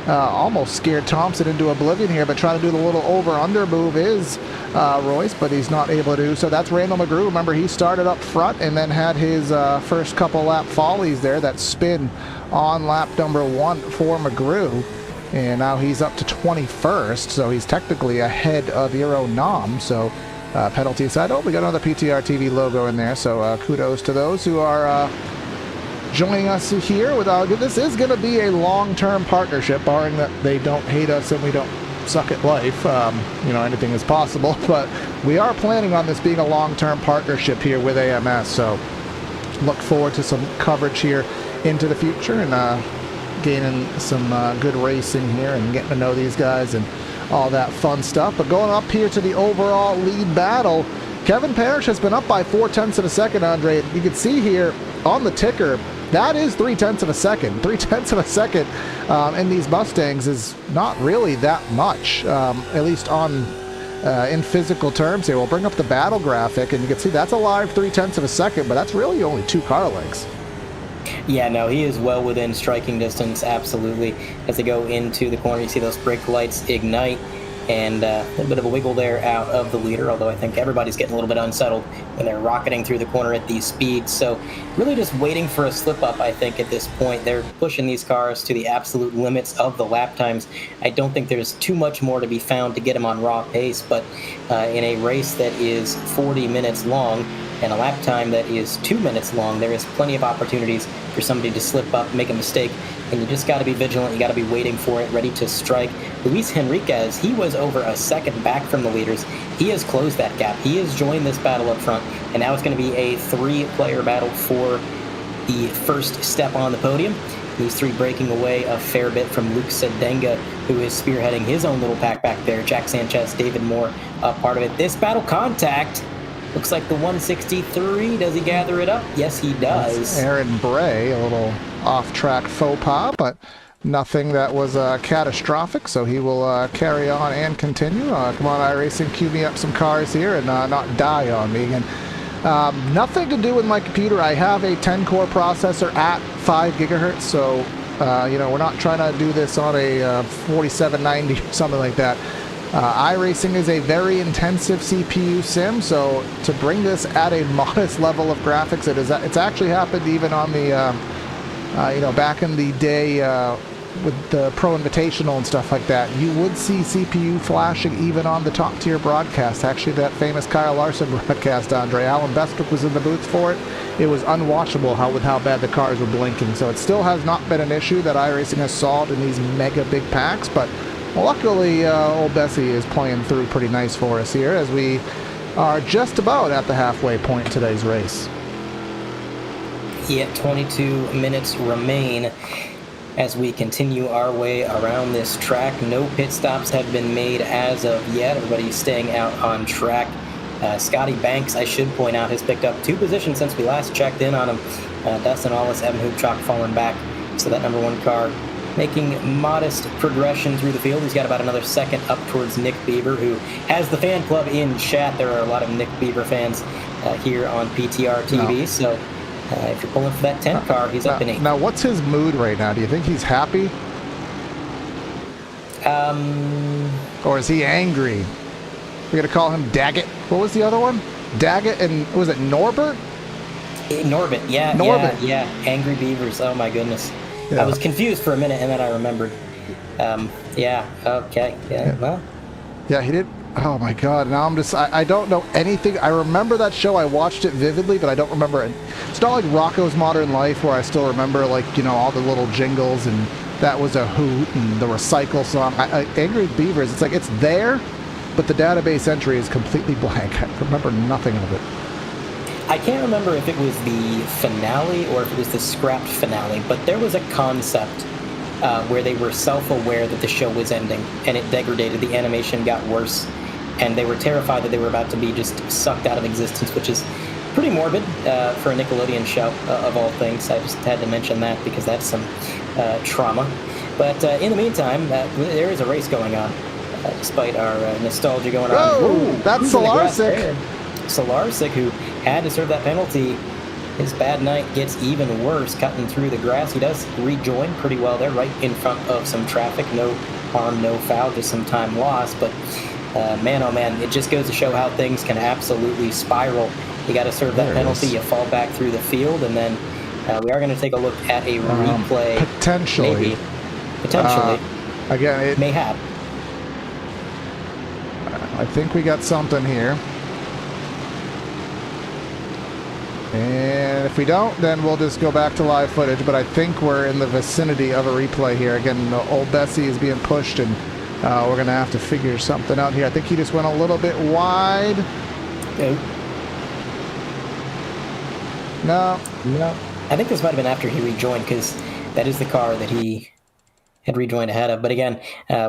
almost scared Thompson into oblivion here, but trying to do the little over-under move is Royce, but he's not able to do so. That's Randall McGrew. Remember, he started up front and then had his first couple lap follies there, that spin on lap number 1 for McGrew, and now he's up to 21st, so he's technically ahead of Eero Nom. So penalty aside, we got another PTR TV logo in there, so kudos to those who are joining us here with our, this is going to be a long-term partnership, barring that they don't hate us and we don't suck at life. Anything is possible, but we are planning on this being a long-term partnership here with AMS, so look forward to some coverage here into the future and gaining some good racing here and getting to know these guys and all that fun stuff. But going up here to the overall lead battle, Kevin Parrish has been up by 0.4 of a second, Andre. You can see here on the ticker, that is 0.3 of a second. 0.3 of a second in these Mustangs is not really that much, at least on in physical terms here. We'll bring up the battle graphic, and you can see that's a live 0.3 of a second, but that's really only 2 car lengths. Yeah, no, he is well within striking distance, absolutely. As they go into the corner, you see those brake lights ignite, and a little bit of a wiggle there out of the leader, although I think everybody's getting a little bit unsettled when they're rocketing through the corner at these speeds. So really just waiting for a slip-up, I think, at this point. They're pushing these cars to the absolute limits of the lap times. I don't think there's too much more to be found to get them on raw pace, but in a race that is 40 minutes long, and a lap time that is 2 minutes long, there is plenty of opportunities for somebody to slip up, make a mistake, and you just got to be vigilant. You got to be waiting for it, ready to strike. Luis Henriquez, he was over a second back from the leaders. He has closed that gap. He has joined this battle up front, and now it's going to be a 3-player battle for the first step on the podium. These 3 breaking away a fair bit from Luke Sedenga, who is spearheading his own little pack back there. Jack Sanchez, David Moore, a part of it. This battle contact looks like the 163. Does he gather it up? Yes, he does. That's Aaron Bray, a little off-track faux pas, but nothing that was catastrophic, so he will carry on and continue. Come on, iRacing, cue me up some cars here and not die on me. And nothing to do with my computer. I have a 10-core processor at 5 gigahertz, so we're not trying to do this on a 4790 or something like that. iRacing is a very intensive CPU sim, so to bring this at a modest level of graphics, it's actually happened even on the back in the day with the Pro Invitational and stuff like that. You would see CPU flashing even on the top tier broadcast. Actually, that famous Kyle Larson broadcast, Andre, Alan Bestwick was in the booth for it. It was unwatchable with how bad the cars were blinking. So it still has not been an issue that iRacing has solved in these mega big packs, but luckily old Bessie is playing through pretty nice for us here as we are just about at the halfway point in today's race. Yeah, 22 minutes remain as we continue our way around this track. No pit stops have been made as of yet. Everybody's staying out on track. Scotty Banks, I should point out, has picked up 2 positions since we last checked in on him. Dustin Wallace, Evan Hoopchalk falling back. So that number 1 car making modest progression through the field. He's got about another second up towards Nick Beaver, who has the fan club in chat. There are a lot of Nick Beaver fans here on PTR TV. No. So if you're pulling for that 10 car, he's up in 8. Now, what's his mood right now? Do you think he's happy? Or is he angry? We're going to call him Daggett. What was the other one? Daggett and, was it Norbert? Norbit, yeah. Norbit. Yeah. Angry Beavers. Oh, my goodness. Yeah. I was confused for a minute, and then I remembered. Okay. Yeah, well. Yeah, he did. Oh, my God. Now I don't know anything. I remember that show. I watched it vividly, but I don't remember it. It's not like Rocko's Modern Life, where I still remember, all the little jingles, and that was a hoot, and the recycle song. Angry Beavers, it's like it's there, but the database entry is completely blank. I remember nothing of it. I can't remember if it was the finale or if it was the scrapped finale, but there was a concept where they were self-aware that the show was ending, and it degraded. The animation got worse, and they were terrified that they were about to be just sucked out of existence, which is pretty morbid for a Nickelodeon show, of all things. I just had to mention that because that's some trauma. But in the meantime, there is a race going on, despite our nostalgia going on. Whoa, that's Solarsic. Solarsic, who had to serve that penalty. His bad night gets even worse, cutting through the grass. He does rejoin pretty well there, right in front of some traffic. No harm, no foul, just some time lost. But man, oh man, it just goes to show how things can absolutely spiral. You got to serve that penalty, you fall back through the field, and then we are going to take a look at a replay. Potentially. Maybe. Potentially. Again, it may have. I think we got something here. And if we don't, then we'll just go back to live footage. But I think we're in the vicinity of a replay here. Again, old Bessie is being pushed, and we're going to have to figure something out here. I think he just went a little bit wide. No. I think this might have been after he rejoined, because that is the car that he had rejoined ahead of. But again,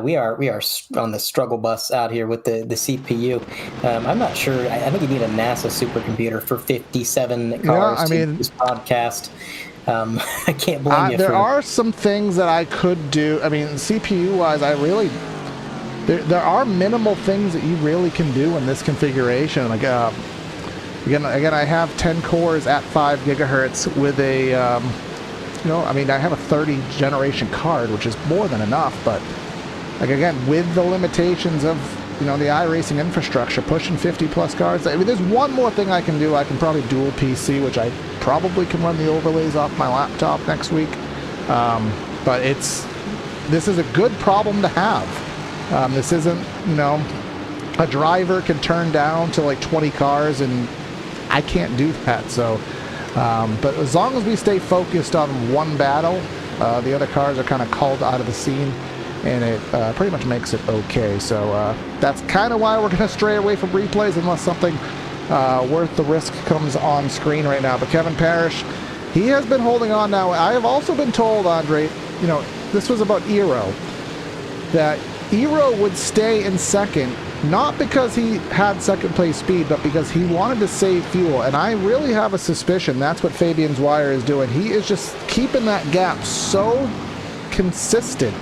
we are on the struggle bus out here with the CPU. I'm not sure. I think you need a NASA supercomputer for 57 cars to this broadcast. I can't blame you. There are some things that I could do. I mean, CPU-wise, there are minimal things that you really can do in this configuration. Like, again, I have 10 cores at 5 gigahertz with a, I have a 30 generation card, which is more than enough. But again, with the limitations of the iRacing infrastructure, pushing 50 plus cars. I mean, there's one more thing I can do. I can probably dual PC, which I probably can run the overlays off my laptop next week. But this is a good problem to have. This isn't, a driver can turn down to like 20 cars, and I can't do that. So, but as long as we stay focused on one battle, the other cars are kind of called out of the scene, and it pretty much makes it okay. So that's kind of why we're going to stray away from replays unless something worth the risk comes on screen right now. But Kevin Parrish, he has been holding on now. I have also been told, Andre, this was about Eero, that Eero would stay in second, not because he had second place speed, but because he wanted to save fuel. And I really have a suspicion that's what Fabian Zweier is doing. He is just keeping that gap so consistent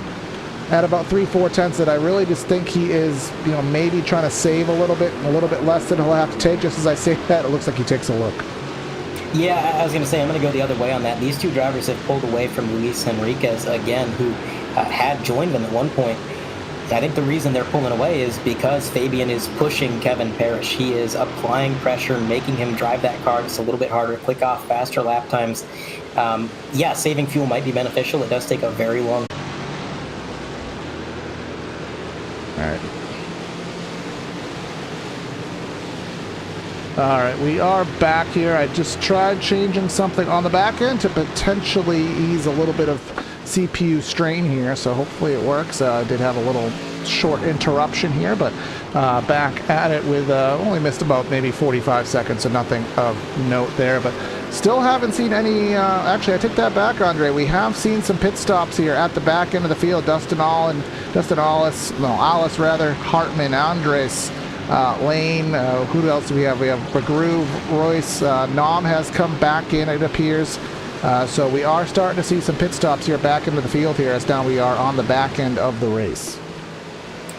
at about 3/4 tenths that I really just think he is, maybe trying to save a little bit less than he'll have to take. Just as I say that, it looks like he takes a look. Yeah, I was going to say, I'm going to go the other way on that. These two drivers have pulled away from Luis Enriquez again, who had joined them at one point. I think the reason they're pulling away is because Fabian is pushing Kevin Parrish. He is applying pressure, making him drive that car just a little bit harder, click off faster lap times. Yeah, saving fuel might be beneficial. It does take a very long. All right, we are back here. I just tried changing something on the back end to potentially ease a little bit of CPU strain here, so hopefully it works. I did have a little short interruption here, but back at it with only missed about maybe 45 seconds, so nothing of note there, but still haven't seen any. Actually, I take that back, Andre. We have seen some pit stops here at the back end of the field. Alice, Hartman, Andres, Lane, who else do we have? We have Groove, Royce, Nom has come back in, it appears. So we are starting to see some pit stops here back into the field here, as now we are on the back end of the race.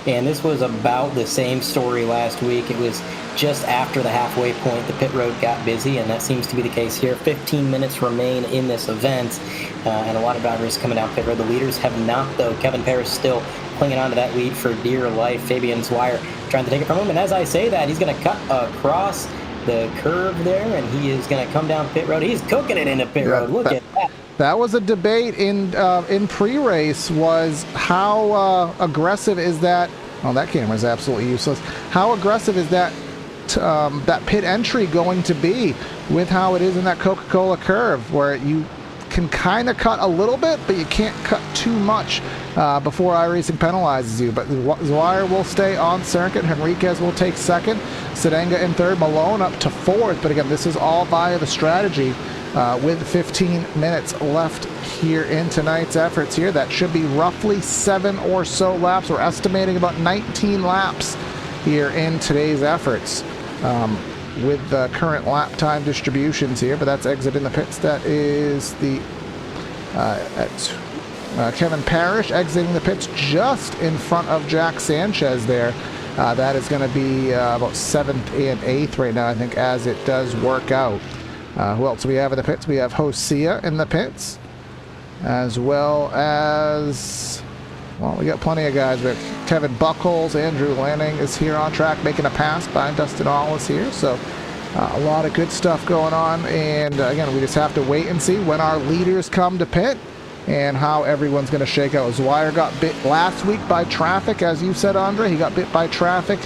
And this was about the same story last week. It was just after the halfway point, the pit road got busy, and that seems to be the case here. 15 minutes remain in this event, and a lot of drivers coming down pit road. The leaders have not, though. Kevin Parrish still clinging on to that lead for dear life. Fabian Zweyer trying to take it from him, and as I say that, he's going to cut across the curve there, and he is going to come down pit road. He's cooking it into pit road. Look at that. That was a debate in pre-race, was how aggressive is that? Oh, that camera is absolutely useless. How aggressive is that that pit entry going to be with how it is in that Coca-Cola curve, where you can kind of cut a little bit, but you can't cut too much before iRacing penalizes you. But Zweyer will stay on circuit. Henriquez will take second. Sedenga in third. Malone up to fourth. But again, this is all via the strategy with 15 minutes left here in tonight's efforts here. That should be roughly 7 or so laps. We're estimating about 19 laps here in today's efforts with the current lap time distributions here. But that's exit in the pits. That is the Kevin Parrish exiting the pits just in front of Jack Sanchez there. That is going to be about 7th and 8th right now, I think, as it does work out. Who else do we have in the pits? We have Hosea in the pits, as well as, well, we got plenty of guys. But Kevin Buckles, Andrew Lanning is here on track, making a pass by Dustin Ollis here. So a lot of good stuff going on. And again, we just have to wait and see when our leaders come to pit and how everyone's going to shake out. Zweyer got bit last week by traffic, as you said, Andre. He got bit by traffic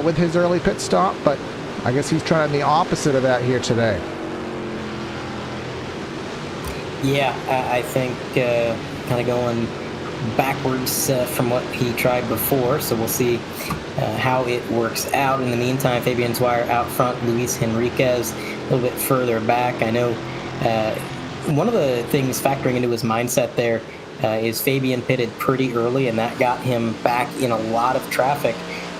with his early pit stop, but I guess he's trying the opposite of that here today. Yeah, I think kind of going backwards from what he tried before, so we'll see how it works out. In the meantime, Fabian Zweyer out front, Luis Henriquez a little bit further back. I know one of the things factoring into his mindset there is Fabian pitted pretty early, and that got him back in a lot of traffic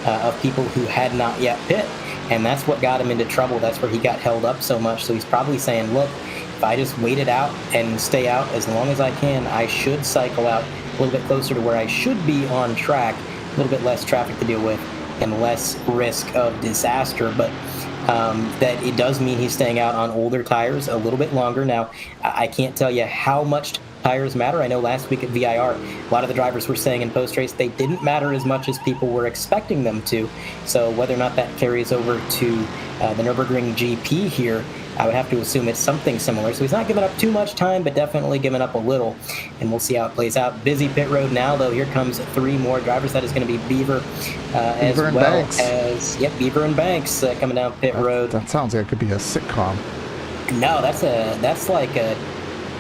of people who had not yet pit, and that's what got him into trouble. That's where he got held up so much. So he's probably saying, look, if I just wait it out and stay out as long as I can, I should cycle out a little bit closer to where I should be on track, a little bit less traffic to deal with and less risk of disaster. But that it does mean he's staying out on older tires a little bit longer. Now, I can't tell you how much tires matter. I know last week at VIR, a lot of the drivers were saying in post-race they didn't matter as much as people were expecting them to. So whether or not that carries over to the Nürburgring GP here, I would have to assume it's something similar. So he's not giving up too much time, but definitely giving up a little. And we'll see how it plays out. Busy pit road now, though. Here comes 3 more drivers. That is going to be Beaver, as well Banks. As Beaver and Banks coming down pit road. That sounds like it could be a sitcom. No, that's like a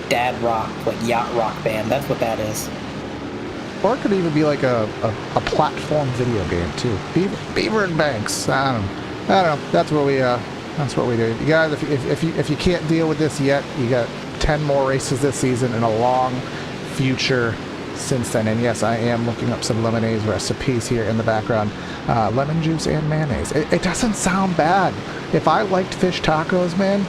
dad rock, like yacht rock band. That's what that is. Or it could even be like a platform video game too. Beaver and Banks. I don't know. That's what we do. You guys, if you can't deal with this yet, you got 10 more races this season and a long future since then. And yes, I am looking up some lemonade recipes here in the background. Lemon juice and mayonnaise. It doesn't sound bad. If I liked fish tacos, man.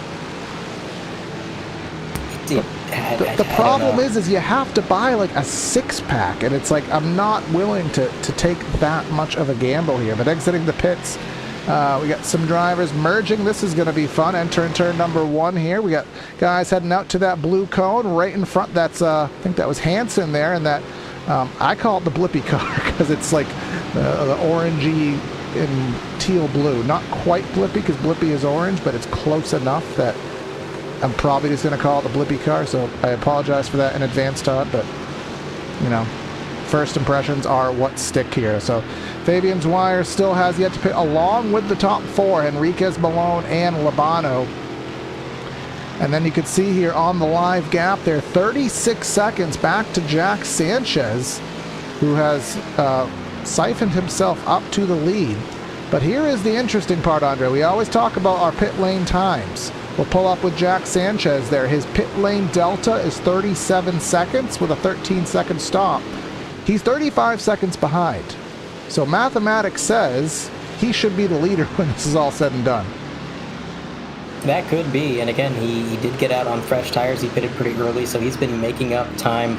The problem is you have to buy like a 6-pack, and it's like I'm not willing to take that much of a gamble here. But exiting the pits, we got some drivers merging. This is going to be fun. Entering turn number 1 here. We got guys heading out to that blue cone right in front. That's I think that was Hansen there, and that I call it the Blippy car because it's like the orangey and teal blue. Not quite Blippy because Blippy is orange, but it's close enough that I'm probably just going to call it the Blippy car, so I apologize for that in advance, Todd, but, you know, first impressions are what stick here. So Fabian Zweier still has yet to pit, along with the top 4, Henriquez, Malone, and Labano. And then you can see here on the live gap there, 36 seconds back to Jack Sanchez, who has siphoned himself up to the lead. But here is the interesting part, Andre. We always talk about our pit lane times. We'll pull up with Jack Sanchez there. His pit lane delta is 37 seconds with a 13-second stop. He's 35 seconds behind. So mathematics says he should be the leader when this is all said and done. That could be. And again, he did get out on fresh tires. He pitted pretty early, so he's been making up time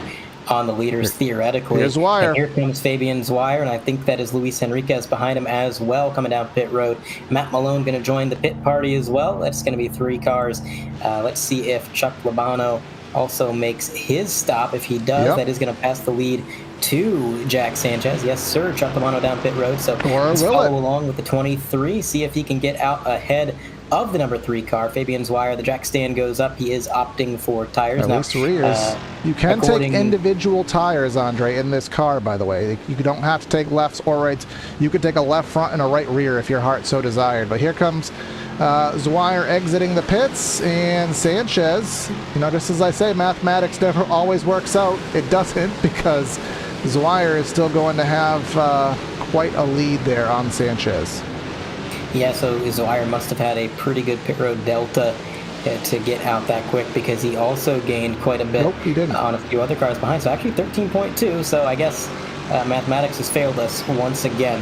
on the leaders theoretically. Here's Zweier. And here comes Fabian Zweier, and I think that is Luis Henriquez behind him as well, coming down pit road. Matt Malone going to join the pit party as well. That's going to be 3 cars. Let's see if Chuck Labano also makes his stop. If he does, that is going to pass the lead to Jack Sanchez. Yes, sir. Chuck Labano down pit road. So let's follow along with the 23, see if he can get out ahead of the number 3 car. Fabian Zweier, the jack stand goes up. He is opting for tires. At least rears. You can take individual tires, Andre, in this car, by the way. You don't have to take lefts or rights. You could take a left front and a right rear if your heart so desired. But here comes Zweier exiting the pits, and Sanchez, you know, just as I say, mathematics never always works out. It doesn't, because Zweier is still going to have quite a lead there on Sanchez. Yeah, so Zweier must have had a pretty good pit road delta to get out that quick, because he also gained quite a bit on a few other cars behind. So actually 13.2, so I guess mathematics has failed us once again.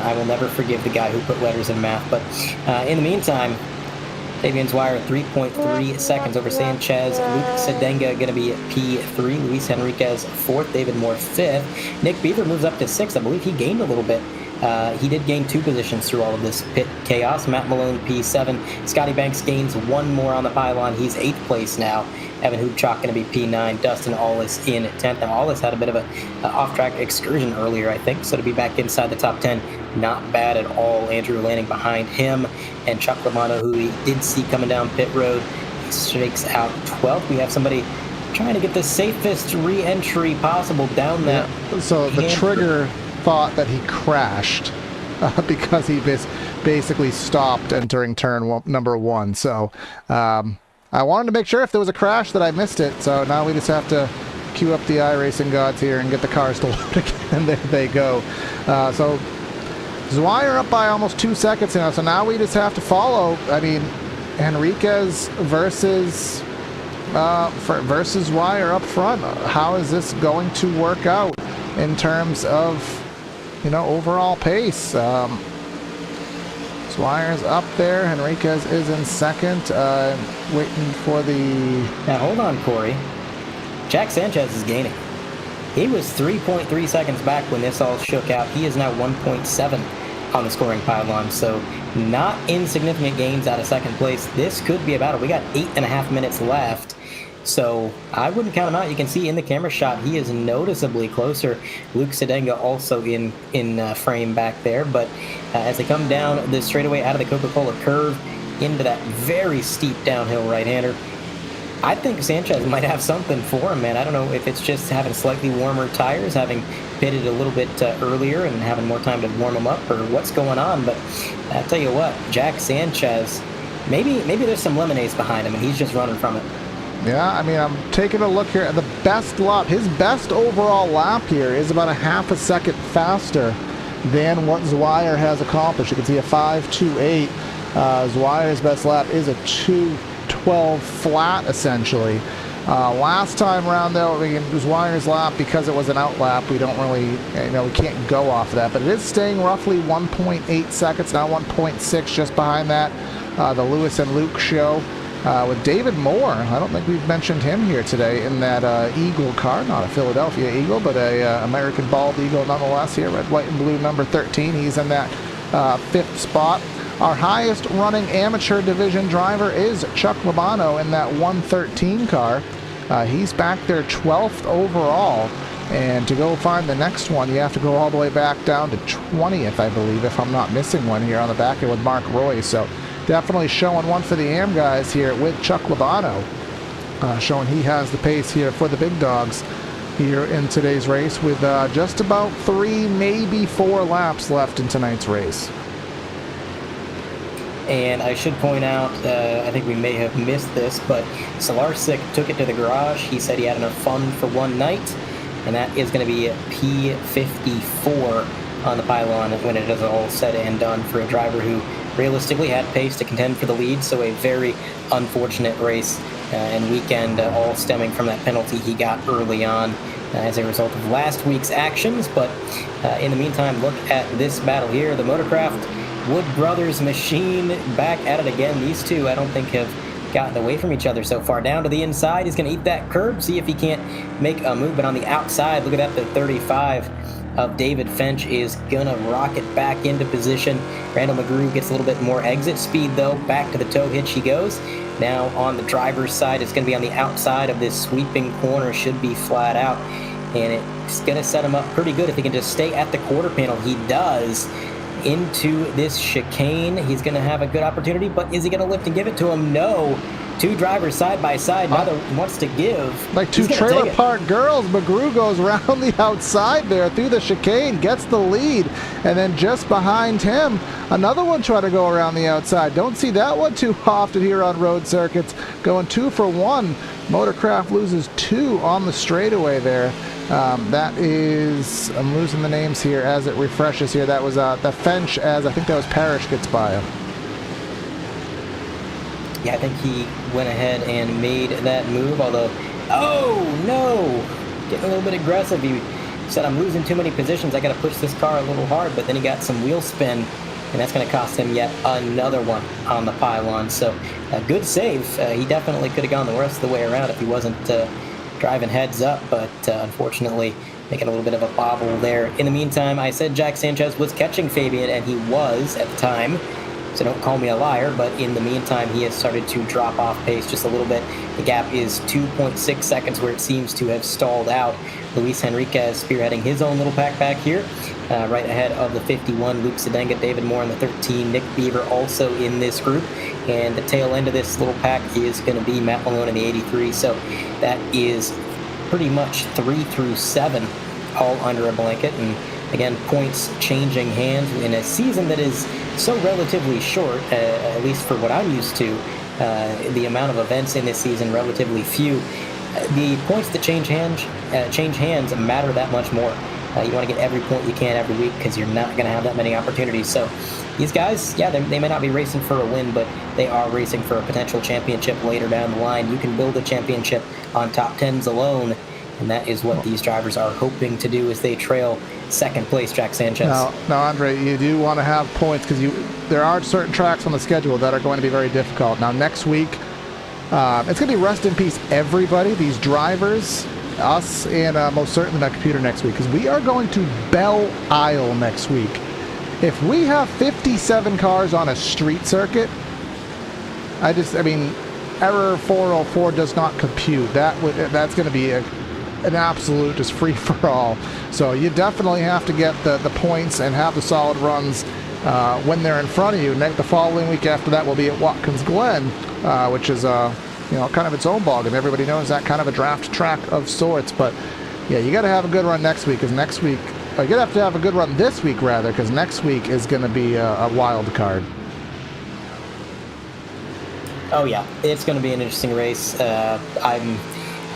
I will never forgive the guy who put letters in math. But in the meantime, Fabian Zweier 3.3 seconds over Sanchez. Luke Sedenga going to be P3. Luis Henriquez 4th. David Moore 5th. Nick Beaver moves up to 6th. I believe he gained a little bit. He did gain 2 positions through all of this pit chaos. Matt Malone, P7. Scotty Banks gains 1 more on the pylon. He's 8th place now. Evan Hoopchok going to be P9. Dustin Aulis in 10th. Now, Aulis had a bit of a off-track excursion earlier, I think, so to be back inside the top 10, not bad at all. Andrew Lanning behind him, and Chuck Romano, who we did see coming down pit road, he shakes out 12th. We have somebody trying to get the safest re-entry possible down that. Yeah. So the trigger thought that he crashed because he basically stopped entering turn number 1. So I wanted to make sure if there was a crash that I missed it. So now we just have to queue up the iRacing gods here and get the cars to load again. And there they go. So Zweier up by almost 2 seconds now. So now we just have to follow. I mean, Henriquez versus Zweier up front. How is this going to work out in terms of, you know, overall pace? Zweier's up there. Henriquez is in 2nd, waiting for the... Now, hold on, Corey. Jack Sanchez is gaining. He was 3.3 seconds back when this all shook out. He is now 1.7 on the scoring pylon, so not insignificant gains out of 2nd place. This could be a battle. We got 8.5 minutes left, so I wouldn't count him out. You can see in the camera shot he is noticeably closer. Luke Sedenga also in frame back there, but as they come down the straightaway out of the Coca-Cola curve into that very steep downhill right-hander, I think Sanchez might have something for him, man. I don't know if it's just having slightly warmer tires, having pitted a little bit earlier and having more time to warm them up, or what's going on, but I'll tell you what, Jack Sanchez, maybe there's some lemonades behind him and he's just running from it. Yeah, I mean, I'm taking a look here at the best lap. His best overall lap here is about a half a second faster than what Zweier has accomplished. You can see a 5.28. Zweier's best lap is a 2.12 flat, essentially. Last time around, though, Zweier's lap, because it was an out lap, we don't really, we can't go off of that. But it is staying roughly 1.8 seconds, now 1.6 just behind that. The Lewis and Luke show. with David Moore. I don't think we've mentioned him here today in that Eagle car, not a Philadelphia Eagle, but a American Bald Eagle nonetheless here, red, white, and blue, number 13. He's in that 5th spot. Our highest running amateur division driver is Chuck Labano in that 113 car. He's back there 12th overall. And to go find the next one, you have to go all the way back down to 20th, I believe, if I'm not missing one here on the back end with Mark Roy. So definitely showing one for the AM guys here with Chuck Labano, showing he has the pace here for the big dogs here in today's race with just about 3, maybe 4 laps left in tonight's race. And I should point out, I think we may have missed this, but Solarsik took it to the garage. He said he had enough fun for one night, and that is going to be P54 on the pylon when it is all said and done for a driver who realistically had pace to contend for the lead. So a very unfortunate race and weekend, all stemming from that penalty he got early on as a result of last week's actions. But in the meantime, look at this battle here. The Motorcraft Wood Brothers machine back at it again. These two, I don't think, have gotten away from each other so far. Down to the inside, he's going to eat that curb, see if he can't make a move. But on the outside, look at that, the 35 of David Fench is going to rocket back into position. Randall McGrew gets a little bit more exit speed, though. Back to the toe hitch he goes. Now on the driver's side, it's going to be on the outside of this sweeping corner, should be flat out. And it's going to set him up pretty good if he can just stay at the quarter panel. He does. Into this chicane, he's going to have a good opportunity, but is he going to lift and give it to him? No. Two drivers side by side. Neither wants to give. Like two trailer park girls, McGrew goes around the outside there through the chicane, gets the lead, and then just behind him, another one trying to go around the outside. Don't see that one too often here on road circuits. Going 2 for 1. Motorcraft loses 2 on the straightaway there. That is, I'm losing the names here as it refreshes here. That was the Fench, as I think that was Parrish gets by him. Yeah, I think he went ahead and made that move, although, oh no, getting a little bit aggressive. He said, I'm losing too many positions, I got to push this car a little hard, but then he got some wheel spin, and that's going to cost him yet another one on the pylon. So a good save. He definitely could have gone the rest of the way around if he wasn't driving heads up, but unfortunately making a little bit of a bobble there. In the meantime, I said Jack Sanchez was catching Fabian, and he was at the time, so don't call me a liar, but in the meantime, he has started to drop off pace just a little bit. The gap is 2.6 seconds where it seems to have stalled out. Luis Henriquez spearheading his own little pack back here, right ahead of the 51, Luke Sedenga, David Moore in the 13, Nick Beaver also in this group. And the tail end of this little pack is going to be Matt Malone in the 83. So that is pretty much 3 through 7 all under a blanket. And again, points changing hands in a season that is so relatively short, at least for what I'm used to. The amount of events in this season, relatively few. The points that change hands matter that much more. You want to get every point you can every week because you're not going to have that many opportunities. So these guys, yeah, they may not be racing for a win, but they are racing for a potential championship later down the line. You can build a championship on top 10s alone, and that is what these drivers are hoping to do as they trail second place Jack Sanchez. Now, Andre, you do want to have points because there are certain tracks on the schedule that are going to be very difficult. Now, next week, it's going to be rest in peace, everybody, these drivers, us, and most certainly my computer next week, because we are going to Belle Isle next week. If we have 57 cars on a street circuit, I mean, error 404 does not compute. That's going to be an absolute just free-for-all. So you definitely have to get the points and have the solid runs when they're in front of you. The following week after that will be at Watkins Glen, which is kind of its own ballgame. Everybody knows that kind of a draft track of sorts. But yeah, you got to have a good run next week, because next week, you're going to have to have a good run this week, rather, because next week is going to be a wild card. Oh yeah, it's going to be an interesting race.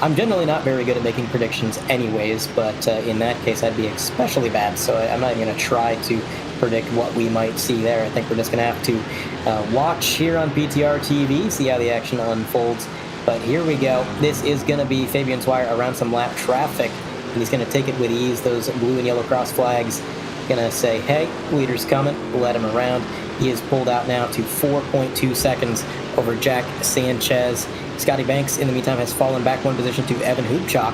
I'm generally not very good at making predictions anyways, but in that case I'd be especially bad, so I'm not even going to try to predict what we might see there. I think we're just going to have to watch here on PTR TV, see how the action unfolds. But here we go. This is going to be Fabian Swire around some lap traffic, and he's going to take it with ease. Those blue and yellow cross flags going to say, hey, leader's coming, let him around. He is pulled out now to 4.2 seconds over Jack Sanchez. Scotty Banks, in the meantime, has fallen back one position to Evan Hoopchok,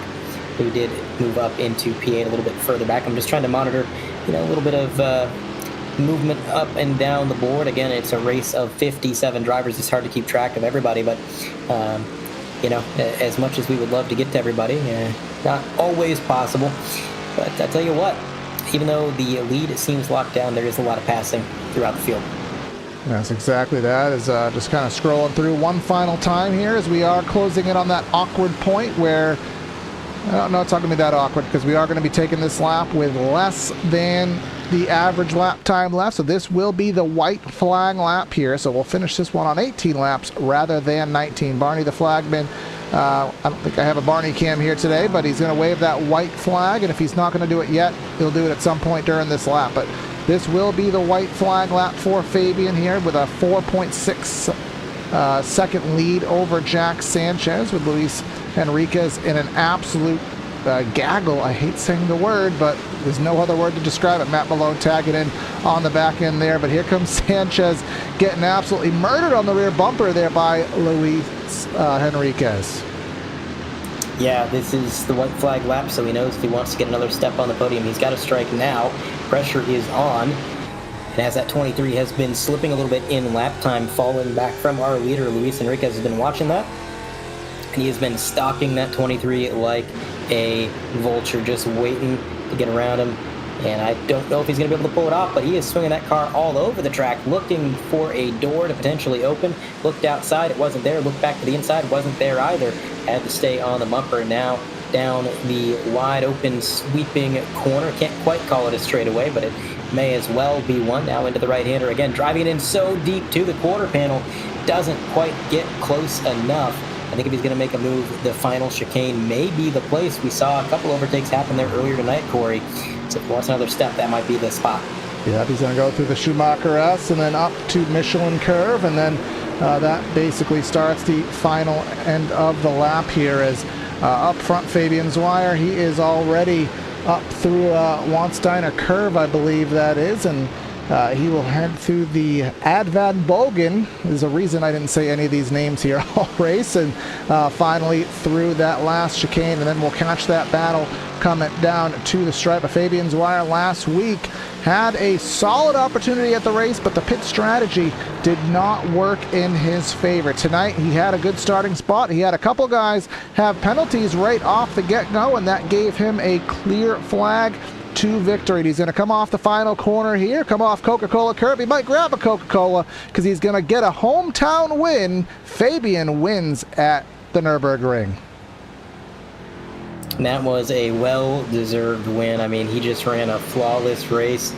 who did move up into P8 a little bit further back. I'm just trying to monitor, a little bit of movement up and down the board. Again, it's a race of 57 drivers. It's hard to keep track of everybody, but as much as we would love to get to everybody, not always possible. But I tell you what, even though the lead seems locked down, there is a lot of passing throughout the field. That's exactly that. Is just kind of scrolling through one final time here as we are closing in on that awkward point where, I don't know, it's not going to be that awkward because we are going to be taking this lap with less than the average lap time left. So this will be the white flag lap here. So we'll finish this one on 18 laps rather than 19. Barney the flagman, I don't think I have a Barney cam here today, but he's going to wave that white flag, and if he's not going to do it yet, he'll do it at some point during this lap. But this will be the white flag lap for Fabian here with a 4.6 second lead over Jack Sanchez, with Luis Henriquez in an absolute gaggle. I hate saying the word, but there's no other word to describe it. Matt Malone tagging in on the back end there, but here comes Sanchez getting absolutely murdered on the rear bumper there by Luis Henriquez. Yeah, this is the white flag lap, so he knows if he wants to get another step on the podium, he's got to strike now. Pressure is on. And as that 23 has been slipping a little bit in lap time, falling back from our leader, Luis Henriquez has been watching that. And he has been stalking that 23 like a vulture, just waiting to get around him. And I don't know if he's going to be able to pull it off, but he is swinging that car all over the track, looking for a door to potentially open. Looked outside, it wasn't there. Looked back to the inside, wasn't there either. Had to stay on the bumper. Now down the wide open sweeping corner. Can't quite call it a straightaway, but it may as well be one. Now into the right-hander again, driving it in so deep to the quarter panel. Doesn't quite get close enough. I think if he's going to make a move, the final chicane may be the place. We saw a couple overtakes happen there earlier tonight, Corey. So if he wants another step, that might be the spot. Yeah, he's going to go through the Schumacher S and then up to Michelin Curve, and then that basically starts the final end of the lap here as up front Fabian Zweier. He is already up through Wansteiner Curve, I believe that is, and he will head through the Advan Bogen. There's a reason I didn't say any of these names here all race, and finally through that last chicane, and then we'll catch that battle coming down to the stripe. Fabian Zweier last week had a solid opportunity at the race, but the pit strategy did not work in his favor. Tonight, he had a good starting spot. He had a couple guys have penalties right off the get-go, and that gave him a clear flag to victory. He's going to come off the final corner here, come off Coca-Cola curb. He might grab a Coca-Cola because he's going to get a hometown win. Fabian wins at the Nürburgring. And that was a well-deserved win. I mean, he just ran a flawless race,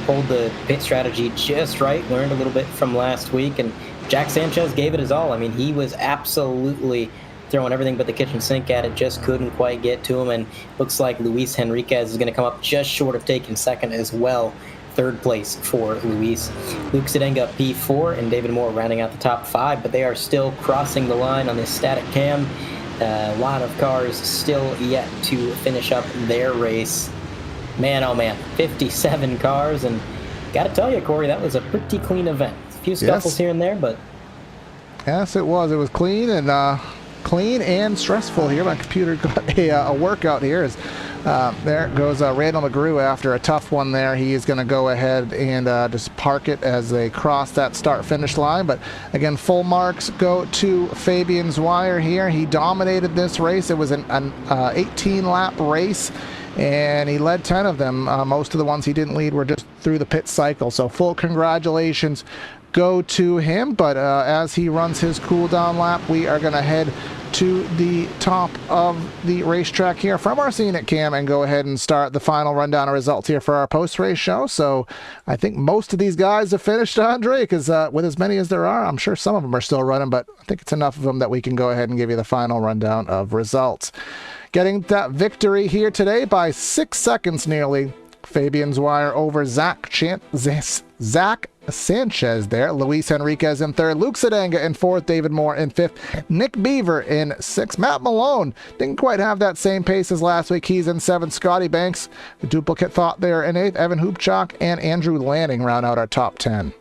pulled the pit strategy just right, learned a little bit from last week, and Jack Sanchez gave it his all. I mean, he was absolutely throwing everything but the kitchen sink at it, just couldn't quite get to him, and looks like Luis Henriquez is going to come up just short of taking second as well. Third place for Luis. Luke Sedenga P4 and David Moore rounding out the top 5, but they are still crossing the line on this static cam. A lot of cars still yet to finish up their race. Man, oh man, 57 cars, and got to tell you, Corey, that was a pretty clean event. A few scuffles here and there, but... Yes, it was. It was clean and stressful here. My computer got a workout here. There goes Randall McGrew after a tough one there. He is going to go ahead and just park it as they cross that start-finish line. But again, full marks go to Fabian Zweier here. He dominated this race. It was an 18-lap race, and he led 10 of them. Most of the ones he didn't lead were just through the pit cycle. So full congratulations go to him. But as he runs his cool-down lap, we are going to head to the top of the racetrack here from our scenic cam and go ahead and start the final rundown of results here for our post-race show. So I think most of these guys have finished, Andre, because with as many as there are, I'm sure some of them are still running, but I think it's enough of them that we can go ahead and give you the final rundown of results. Getting that victory here today by 6 seconds nearly, Fabian Zweier over Zach Sanchez there. Luis Henriquez in third. Luke Sedenga in fourth. David Moore in fifth. Nick Beaver in sixth. Matt Malone didn't quite have that same pace as last week. He's in seventh. Scotty Banks, the duplicate thought there in eighth. Evan Hoopchok and Andrew Lanning round out our top 10.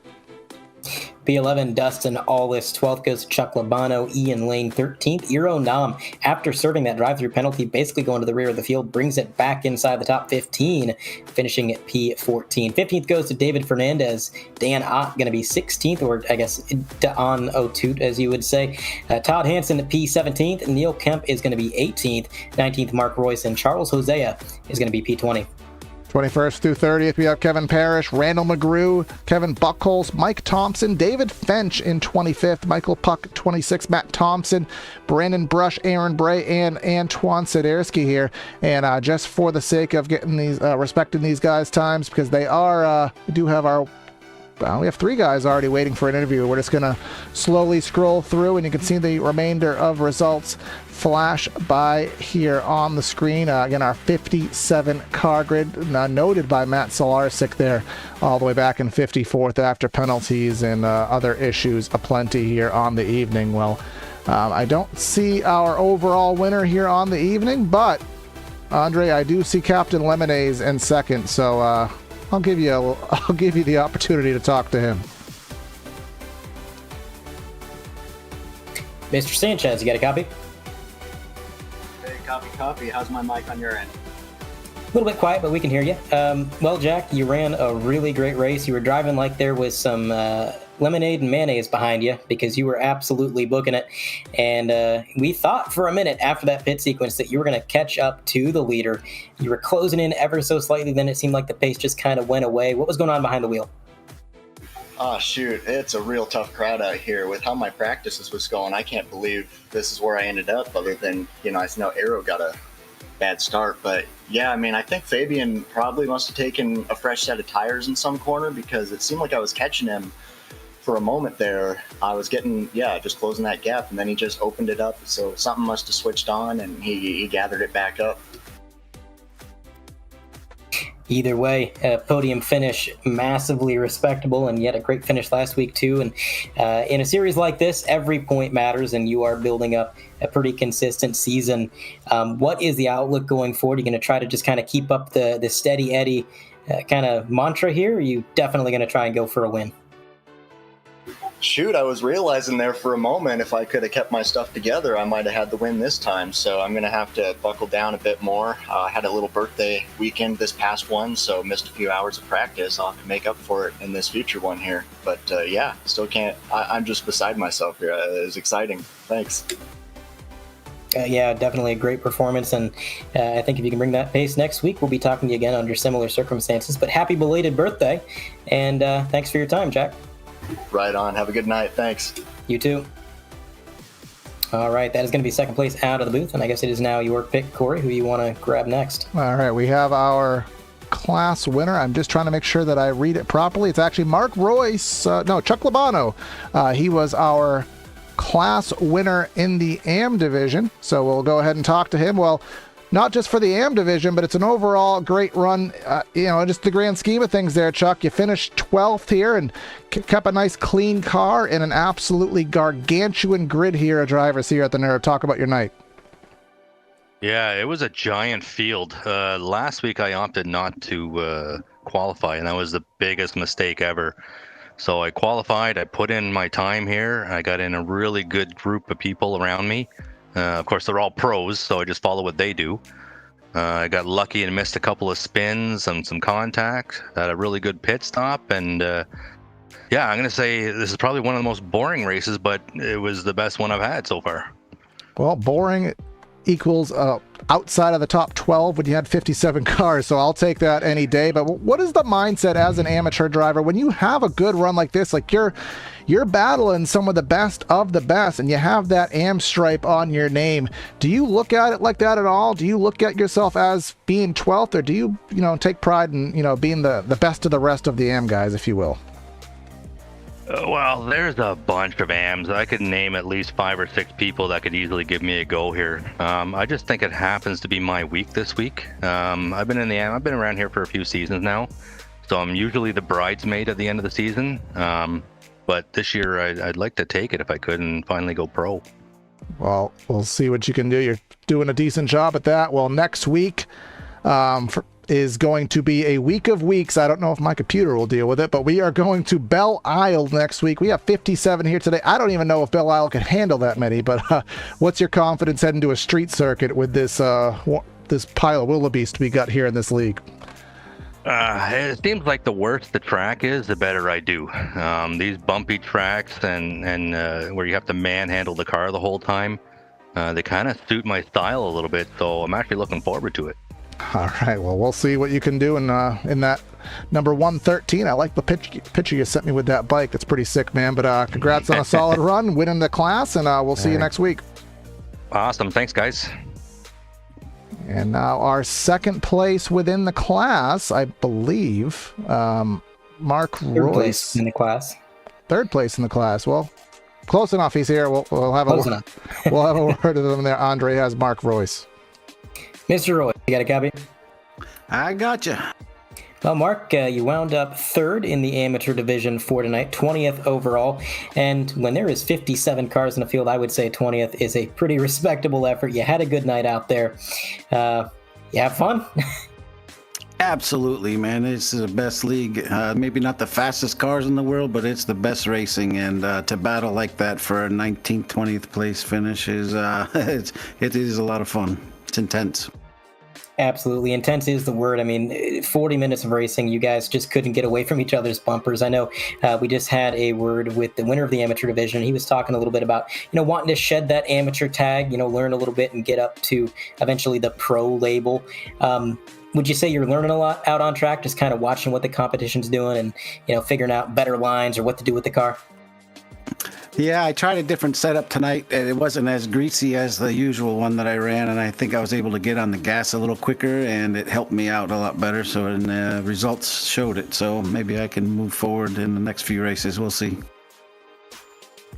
P11, Dustin Allis. 12th goes to Chuck Labano. Ian Lane, 13th. Eero Nam, after serving that drive-through penalty, basically going to the rear of the field, brings it back inside the top 15, finishing at P14. 15th goes to David Fernandez. Dan Ott going to be 16th, or I guess on O'Toole, as you would say. Todd Hansen at P17th. Neil Kemp is going to be 18th. 19th, Mark Royce. And Charles Hosea is going to be P20. 21st through 30th, we have Kevin Parrish, Randall McGrew, Kevin Buckholz, Mike Thompson, David Fench in 25th, Michael Puck 26th, Matt Thompson, Brandon Brush, Aaron Bray, and Antoine Siderski here. And just for the sake of getting these, respecting these guys' times, because they are, we do have our, we have 3 guys already waiting for an interview. We're just going to slowly scroll through, and you can see the remainder of results flash by here on the screen. Again, our 57 car grid, noted by Matt Solarsik there, all the way back in 54th after penalties and other issues aplenty here on the evening. Well, I don't see our overall winner here on the evening, but Andre, I do see Captain Lemonades in second, so I'll give you the opportunity to talk to him. Mr. Sanchez, you got a copy? Copy. How's my mic on your end? A little bit quiet, but we can hear you. Well, Jack, you ran a really great race. You were driving like there was some lemonade and mayonnaise behind you, because you were absolutely booking it. And we thought for a minute after that pit sequence that you were going to catch up to the leader. You were closing in ever so slightly, then it seemed like the pace just kind of went away. What was going on behind the wheel? Oh, shoot. It's a real tough crowd out here. With how my practices was going, I can't believe this is where I ended up, other than, I know Aero got a bad start. But, yeah, I mean, I think Fabian probably must have taken a fresh set of tires in some corner, because it seemed like I was catching him for a moment there. I was getting, just closing that gap, and then he just opened it up. So something must have switched on, and he gathered it back up. Either way, podium finish, massively respectable, and yet a great finish last week too. And in a series like this, every point matters, and you are building up a pretty consistent season. What is the outlook going forward? Are you going to try to just kind of keep up the steady Eddie kind of mantra here, or are you definitely going to try and go for a win? Shoot, I was realizing there for a moment, if I could have kept my stuff together, I might have had the win this time. So I'm going to have to buckle down a bit more. I had a little birthday weekend this past one, so missed a few hours of practice. I'll have to make up for it in this future one here. But still can't. I'm just beside myself here. It was exciting. Thanks. Definitely a great performance, and I think if you can bring that pace next week, we'll be talking to you again under similar circumstances. But happy belated birthday, and thanks for your time, Jack. Right on. Have a good night. Thanks. You too. All right, that is going to be second place out of the booth, and I guess it is now your pick, Corey. Who you want to grab next? All right, we have our class winner. I'm just trying to make sure that I read it properly. It's actually Mark Royce. Chuck Labano. He was our class winner in the AM division, so we'll go ahead and talk to him. Well, not just for the AM division, but it's an overall great run. Just the grand scheme of things there, Chuck. You finished 12th here and kept a nice clean car in an absolutely gargantuan grid here of drivers here at the Nerd. Talk about your night. Yeah, it was a giant field. Last week I opted not to qualify, and that was the biggest mistake ever. So I qualified, I put in my time here, I got in a really good group of people around me. Of course, they're all pros, so I just follow what they do. I got lucky and missed a couple of spins and some contact. Had a really good pit stop, and I'm going to say this is probably one of the most boring races, but it was the best one I've had so far. Well, boring equals outside of the top 12 when you had 57 cars, so I'll take that any day. But what is the mindset as an amateur driver when you have a good run like this? Like you're battling some of the best, and you have that AM stripe on your name. Do you look at it like that at all? Do you look at yourself as being 12th, or do you take pride in being the best of the rest of the AM guys, if you will? Well, there's a bunch of AMs. I could name at least 5 or 6 people that could easily give me a go here. I just think it happens to be my week this week. I've been in the AM. I've been around here for a few seasons now, so I'm usually the bridesmaid at the end of the season. But this year, I'd like to take it if I could and finally go pro. Well, we'll see what you can do. You're doing a decent job at that. Well, next week, is going to be a week of weeks. I don't know if my computer will deal with it, but we are going to Belle Isle next week. We have 57 here today. I don't even know if Belle Isle can handle that many, but what's your confidence heading to a street circuit with this this pile of wildebeest we got here in this league? It seems like the worse the track is, the better I do. These bumpy tracks and where you have to manhandle the car the whole time, they kind of suit my style a little bit, so I'm actually looking forward to it. All right, well, we'll see what you can do in that number 113. I like the picture you sent me with that bike. That's pretty sick, man. But congrats on a solid run, winning the class, and we'll see you next week. Awesome. Thanks, guys. And now our second place within the class, I believe, Mark Third Royce. place in the class. Third place in the class. Well, close enough. He's here. We'll have Close a enough. we'll have a word with him there. Andre has Mark Royce. Mr. Roy, you got a copy? I gotcha. Well, Mark, you wound up third in the amateur division for tonight, 20th overall. And when there is 57 cars in the field, I would say 20th is a pretty respectable effort. You had a good night out there. You have fun? Absolutely, man. This is the best league. Maybe not the fastest cars in the world, but it's the best racing. And to battle like that for a 19th, 20th place finish is it is a lot of fun. It's intense. Absolutely. Intense is the word. I mean, 40 minutes of racing, you guys just couldn't get away from each other's bumpers. I know we just had a word with the winner of the amateur division. He was talking a little bit about, wanting to shed that amateur tag, learn a little bit and get up to eventually the pro label. Would you say you're learning a lot out on track, just kind of watching what the competition's doing and, figuring out better lines or what to do with the car? Yeah, I tried a different setup tonight, and it wasn't as greasy as the usual one that I ran, and I think I was able to get on the gas a little quicker, and it helped me out a lot better, so the results showed it. So maybe I can move forward in the next few races. We'll see.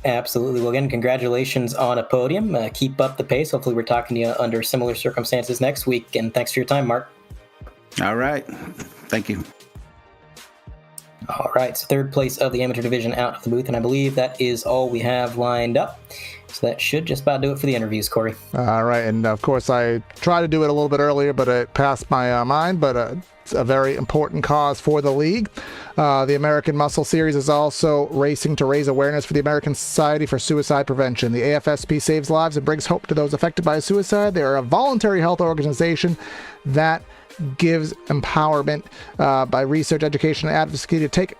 Absolutely. Well, again, congratulations on a podium. Keep up the pace. Hopefully we're talking to you under similar circumstances next week, and thanks for your time, Mark. All right. Thank you. All right, so third place of the amateur division out of the booth, and I believe that is all we have lined up. So that should just about do it for the interviews, Corey. All right, and of course I tried to do it a little bit earlier, but it passed my mind, but it's a very important cause for the league. The American Muscle Series is also racing to raise awareness for the American Society for Suicide Prevention. The AFSP saves lives and brings hope to those affected by suicide. They are a voluntary health organization that gives empowerment by research, education, and advocacy to take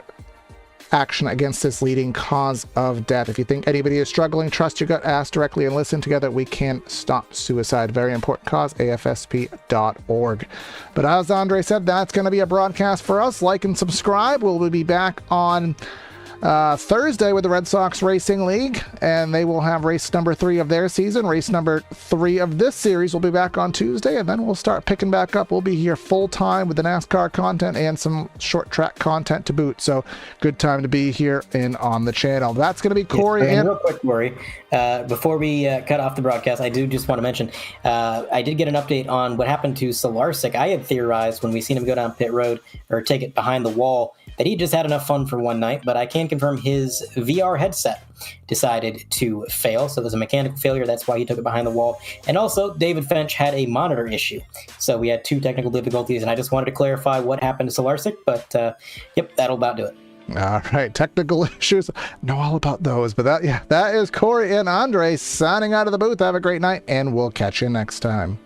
action against this leading cause of death. If you think anybody is struggling, trust your gut, ask directly, and listen. Together we can stop suicide. Very important cause, afsp.org. But as Andre said, that's going to be a broadcast for us. Like and subscribe. We'll be back on Thursday with the Red Sox Racing League, and they will have race number 3 of their season. Race number 3 of this series will be back on Tuesday, and then we'll start picking back up. We'll be here full time with the NASCAR content and some short track content to boot. So good time to be here and on the channel. That's going to be Corey. And real quick, Corey, before we cut off the broadcast, I do just want to mention I did get an update on what happened to Solarsic. I had theorized when we seen him go down pit road or take it behind the wall that he just had enough fun for one night, but I can confirm his VR headset decided to fail. So there's a mechanical failure. That's why he took it behind the wall. And also, David Finch had a monitor issue. So we had 2 technical difficulties, and I just wanted to clarify what happened to Solarsic, but yep, that'll about do it. All right, technical issues. Know all about those, but that is Corey and Andre signing out of the booth. Have a great night, and we'll catch you next time.